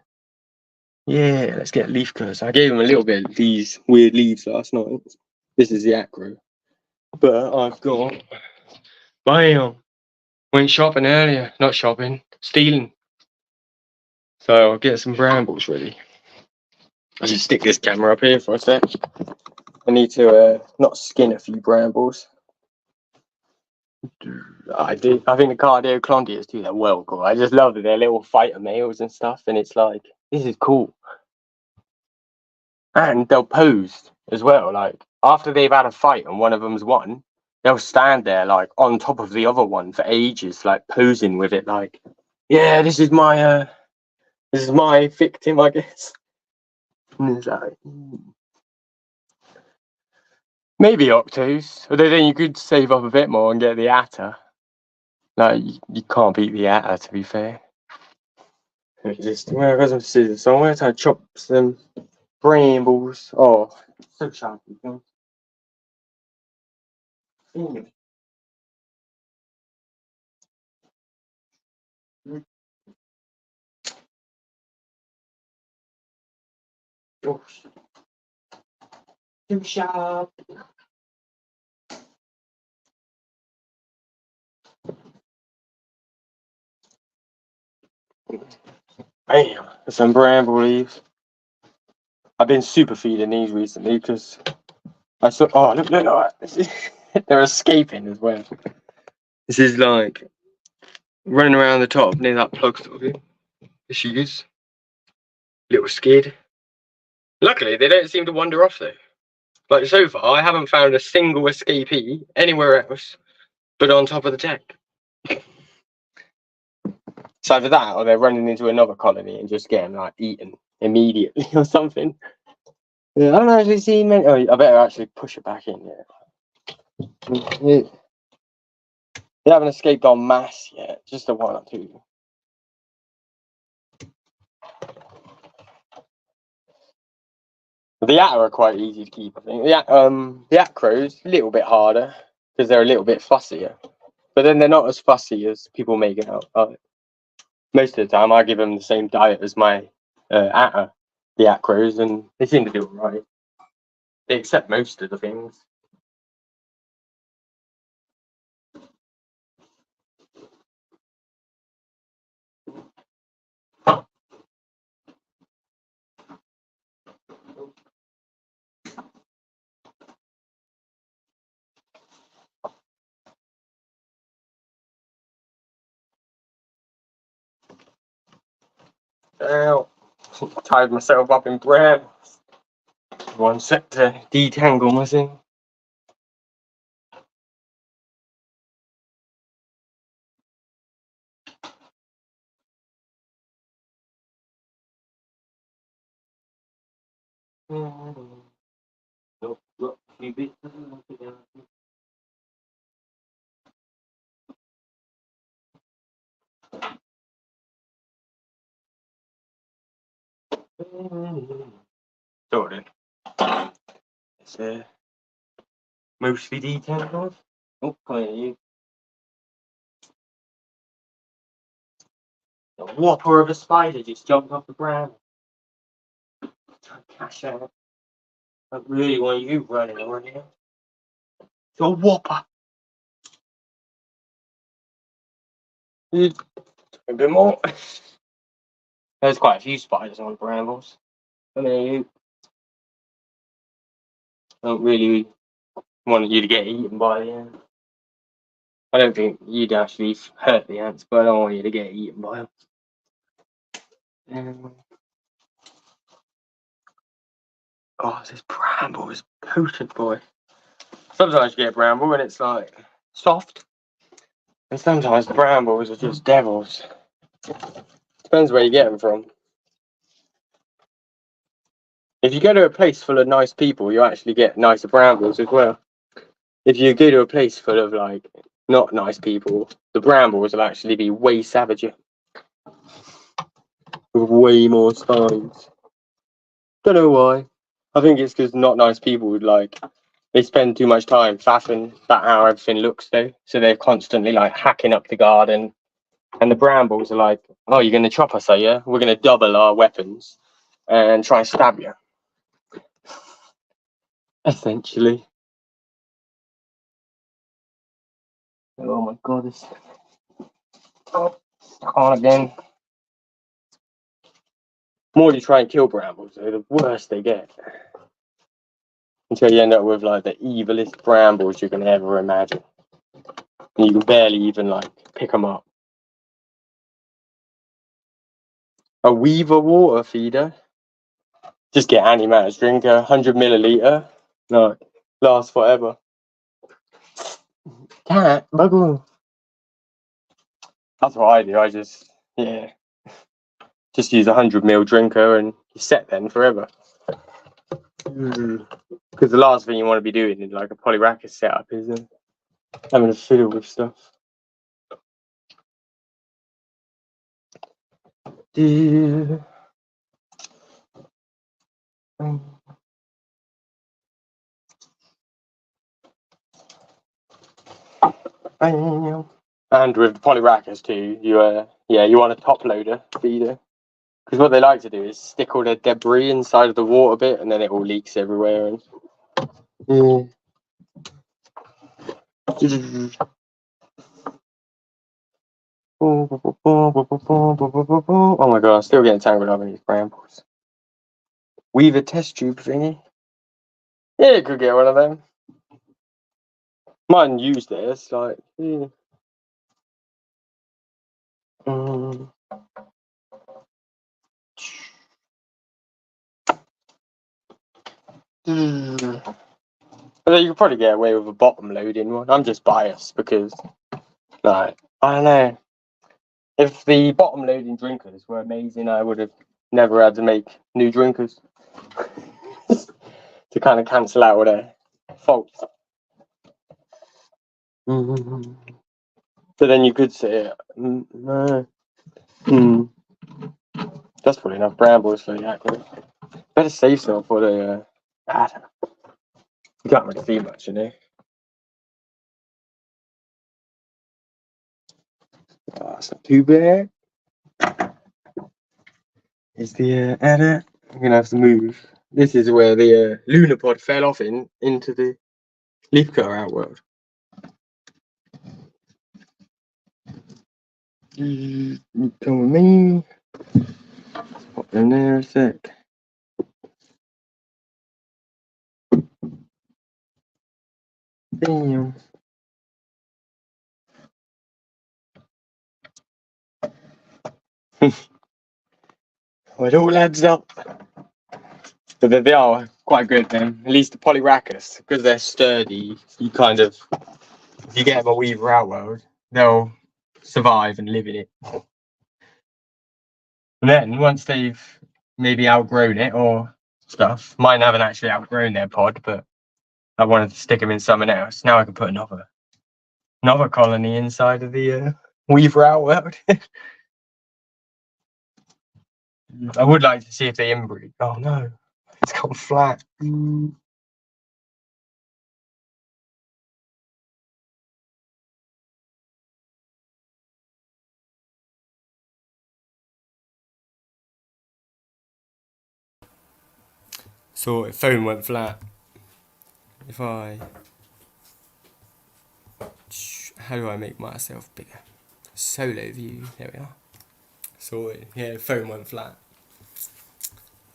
Yeah, let's get leaf cutters. I gave him a little bit of these weird leaves last night. This is the acro. But I've got... Bam! Went shopping earlier. Not shopping. Stealing. So I'll get some brambles ready. I should stick this camera up here for a sec. I need to not skin a few brambles. I think the cardio clondias do that well cool. I just love their little fighter males and stuff, and it's like, this is cool. And they'll pose as well. Like after they've had a fight and one of them's won, they'll stand there like on top of the other one for ages, like posing with it. Like, yeah, this is my victim, I guess. And it's like, maybe Octos, although then you could save up a bit more and get the Atta. Like you can't beat the Atta, to be fair. Just where I got some scissors, so I'm going to chop some brambles. Oh, so sharp. Oh, too sharp. Bam, some bramble leaves. I've been super feeding these recently because I saw. Oh, look! They're escaping as well. This is like running around the top near that plug sort of thing. There she is. Little skid. Luckily, they don't seem to wander off though. Like so far, I haven't found a single escapee anywhere else but on top of the deck. It's either that or they're running into another colony and just getting like eaten immediately or something. Yeah, I haven't actually seen many. Oh, I better actually push it back in. Yeah. They haven't escaped en masse yet, just a one or two. The Atta are quite easy to keep, I think. The Acros, a little bit harder because they're a little bit fussier. But then they're not as fussy as people make it out. Most of the time, I give them the same diet as my Atta, the Acros, and they seem to do alright. They accept most of the things. Ow. Tied myself up in bread. One sec to detangle my thing. Sorted. Mostly detailed. Oh, come here, you. The whopper of a spider just jumped off the ground. Trying to cash out. I really want you running around here. It's a whopper. A bit more. There's quite a few spiders on brambles. I mean, you don't really want you to get eaten by the ants. I don't think you'd actually hurt the ants, but I don't want you to get eaten by them. Oh, this bramble is potent, boy. Sometimes you get bramble and it's like soft, and sometimes brambles are just devils. Depends where you get them from. If you go to a place full of nice people, you actually get nicer brambles as well. If you go to a place full of like not nice people, the brambles will actually be way savager, with way more spines. Don't know why. I think it's because not nice people would like, they spend too much time faffing about how everything looks though, so they're constantly like hacking up the garden. And the brambles are like, oh, you're going to chop us, are you? We're going to double our weapons and try and stab you. Essentially. Oh my god, it's stuck on again. More you try and kill brambles, though, the worse they get. Until you end up with like the evilest brambles you can ever imagine. And you can barely even like pick them up. A weaver water feeder. Just get antimatter drink, 100 milliliter. No, lasts forever. Cat, buggle. That's what I do. I just use 100 ml drinker and you're set then forever. Because the last thing you want to be doing in like a polyracus setup is having to fiddle with stuff. And with the polyracus too, you want a top loader feeder. Because what they like to do is stick all their debris inside of the water bit and then it all leaks everywhere. And oh my god, I'm still getting tangled up in these brambles. Weave a test tube thingy. Yeah, you could get one of them. Mine used it, it's like But you could probably get away with a bottom loading one. I'm just biased because, like, I don't know. If the bottom loading drinkers were amazing, I would have never had to make new drinkers to kind of cancel out all their faults. So then you could say, no. That's probably enough brambles for the accurate. Better save some for the. You can't really see much, you know. That's not too bad. Is the edit? I'm gonna have to move. This is where the lunar pod fell off into the leafcutter outworld. Come with me. Pop in there a sec. Damn. Well, it all adds up. But they are quite good then. At least the polyracus, because they're sturdy, you kind of, if you get them a weaver outworld, they'll survive and live in it. And then once they've maybe outgrown it or stuff, mine haven't actually outgrown their pod, but I wanted to stick them in something else. Now I can put another colony inside of the weaver outworld. I would like to see if they inbreed. Oh no, it's gone flat. So phone went flat. If I... How do I make myself bigger? Solo view. There we are. Sorted. Yeah, phone went flat.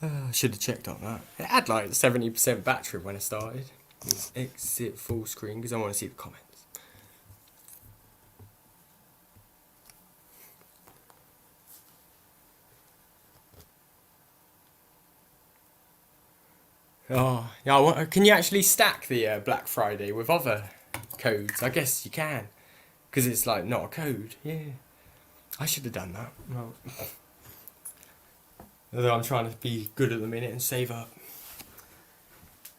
I should have checked on that. It had like 70% battery when I started. Let's exit full screen because I want to see the comments. Oh, yeah. Can you actually stack the Black Friday with other codes? I guess you can, because it's like not a code. Yeah, I should have done that. Well, although I'm trying to be good at the minute and save up.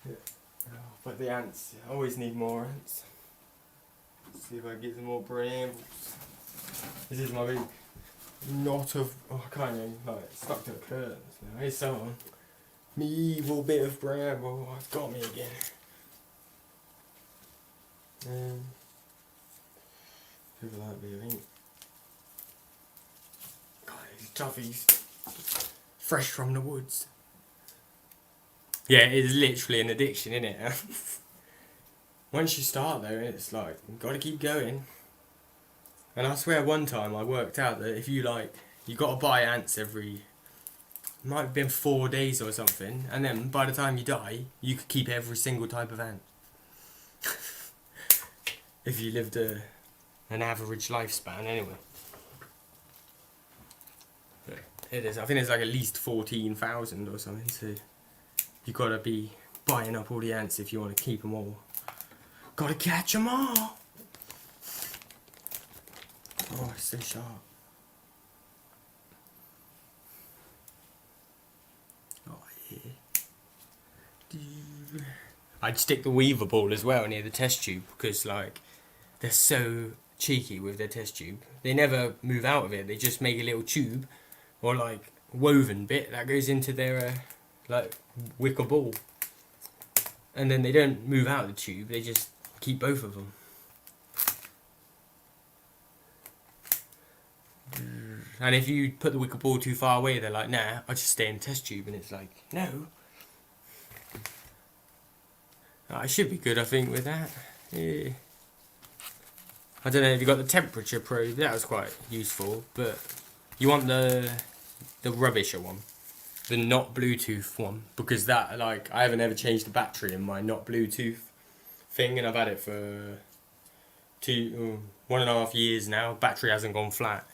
Yeah. Oh, but the ants, I always need more ants. Let's see if I can get some more brambles. This is my big knot of. Oh, I can't even like stuck to the curtains now. Here's someone. Me evil bit of bramble, oh, it's got me again. People like me, I think. God, these toughies. Fresh from the woods. Yeah, it is literally an addiction, isn't it? Once you start though, it's like, you've got to keep going. And I swear one time I worked out that if you like, you got to buy ants every... Might have been 4 days or something, and then by the time you die, you could keep every single type of ant. If you lived an average lifespan, anyway. But it is. I think it's like at least 14,000 or something. So you gotta be buying up all the ants if you want to keep them all. Gotta catch them all. Oh, it's so sharp. I'd stick the weaver ball as well near the test tube because like they're so cheeky with their test tube. They never move out of it. They just make a little tube or like woven bit that goes into their like wicker ball, and then they don't move out of the tube. They just keep both of them. And if you put the wicker ball too far away, they're like, nah, I'll just stay in the test tube. And it's like, no. I should be good, I think, with that. Yeah. I don't know if you got the temperature probe. That was quite useful, but you want the rubbisher one, the not Bluetooth one, because that like I haven't ever changed the battery in my not Bluetooth thing, and I've had it for 1.5 years now. Battery hasn't gone flat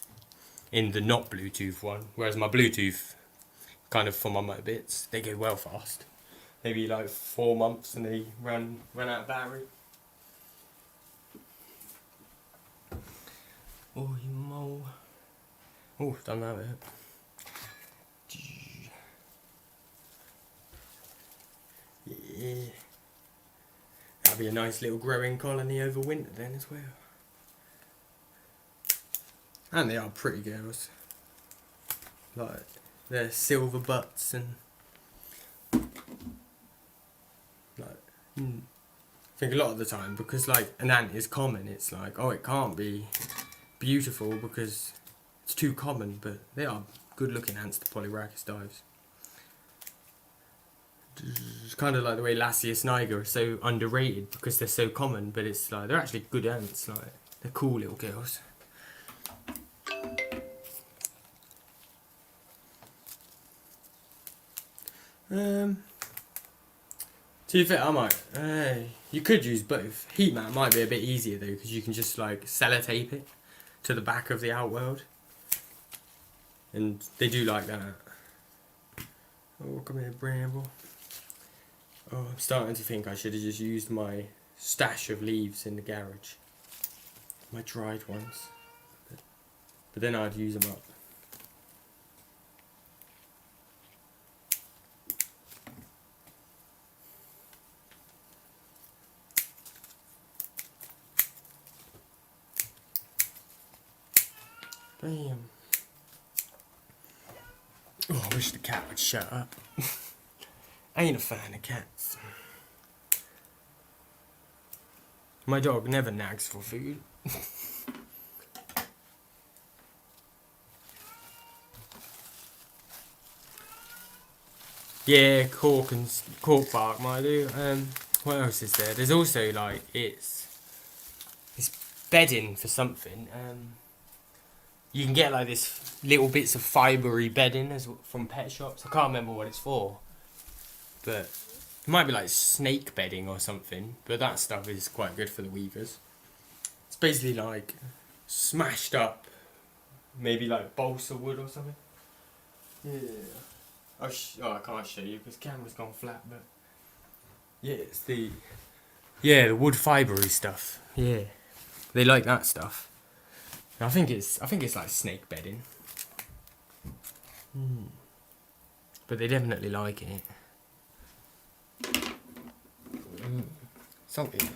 in the not Bluetooth one, whereas my Bluetooth, kind of for my motor bits, they go well fast. Maybe like 4 months and they run out of battery. Oh, you mo. Oh, done that bit. Yeah. That'll be a nice little growing colony over winter then as well. And they are pretty girls. Like, they're silver butts and... I think a lot of the time, because like an ant is common, it's like, oh, it can't be beautiful because it's too common, but they are good looking ants, the Polyrhacus dives. It's kind of like the way Lasius niger are so underrated because they're so common, but it's like they're actually good ants, like they're cool little girls. To be fair, I might. You could use both. Heat mat might be a bit easier though, because you can just like sellotape it to the back of the Outworld, and they do like that. Oh, come here, Bramble. Oh, I'm starting to think I should have just used my stash of leaves in the garage, my dried ones, but then I'd use them up. Bam. Oh, I wish the cat would shut up. I ain't a fan of cats. My dog never nags for food. Yeah, cork bark might do. What else is there? There's also like it's bedding for something. You can get like this little bits of fibery bedding from pet shops. I can't remember what it's for, but it might be like snake bedding or something. But that stuff is quite good for the weavers. It's basically like smashed up, maybe like balsa wood or something. Yeah. I can't show you because the camera's gone flat, but yeah, it's the wood fibery stuff. Yeah, they like that stuff. And I think it's like snake bedding. But they definitely like it. Something.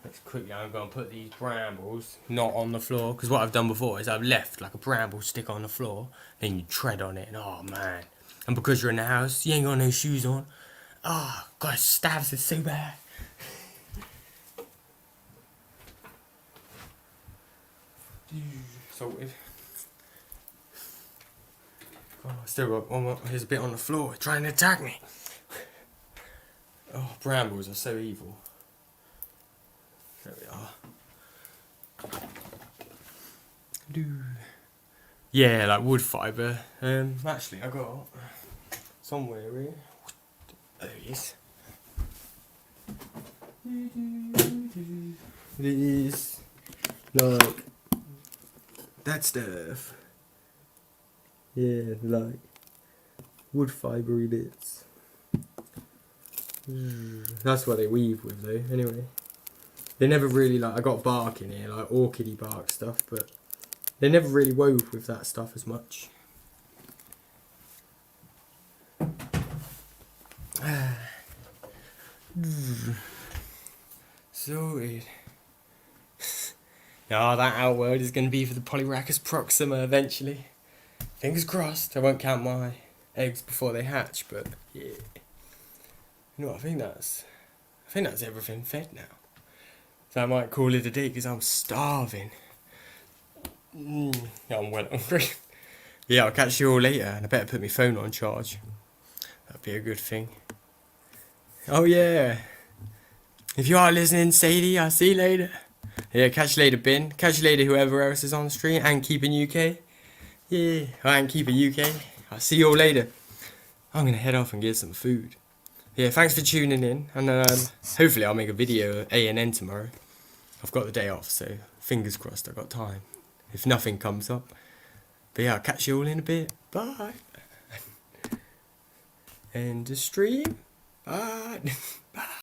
Let's quickly. I'm going to put these brambles not on the floor because what I've done before is I've left like a bramble stick on the floor, then you tread on it, and oh man! And because you're in the house, you ain't got no shoes on. Oh, God, stabs it so bad. Salted. Oh, still got one more. Here's a bit on the floor trying to attack me. Oh, brambles are so evil. There we are. Yeah, like wood fibre. Actually, I got somewhere here. There it is. It is like that stuff. Yeah, like wood fibery bits. That's what they weave with though, anyway. They never really like, I got bark in here, like orchidy bark stuff, but they never really wove with that stuff as much. Sorted. Ah, that outward is going to be for the Polyrhacus proxima eventually. Fingers crossed. I won't count my eggs before they hatch, but yeah. You know what, I think that's everything fed now. So I might call it a day because I'm starving. I'm well hungry. Yeah, I'll catch you all later, and I better put my phone on charge. That'd be a good thing. Oh yeah. If you are listening, Sadie, I'll see you later. Yeah, catch you later, Ben. Catch you later, whoever else is on the stream. And keeping UK. Yeah, I ain't keeping UK. I'll see you all later. I'm gonna head off and get some food. Yeah, thanks for tuning in, and hopefully I'll make a video at A&N tomorrow. I've got the day off, so fingers crossed I've got time, if nothing comes up. But yeah, I'll catch you all in a bit. Bye. End the stream. Bye. Bye.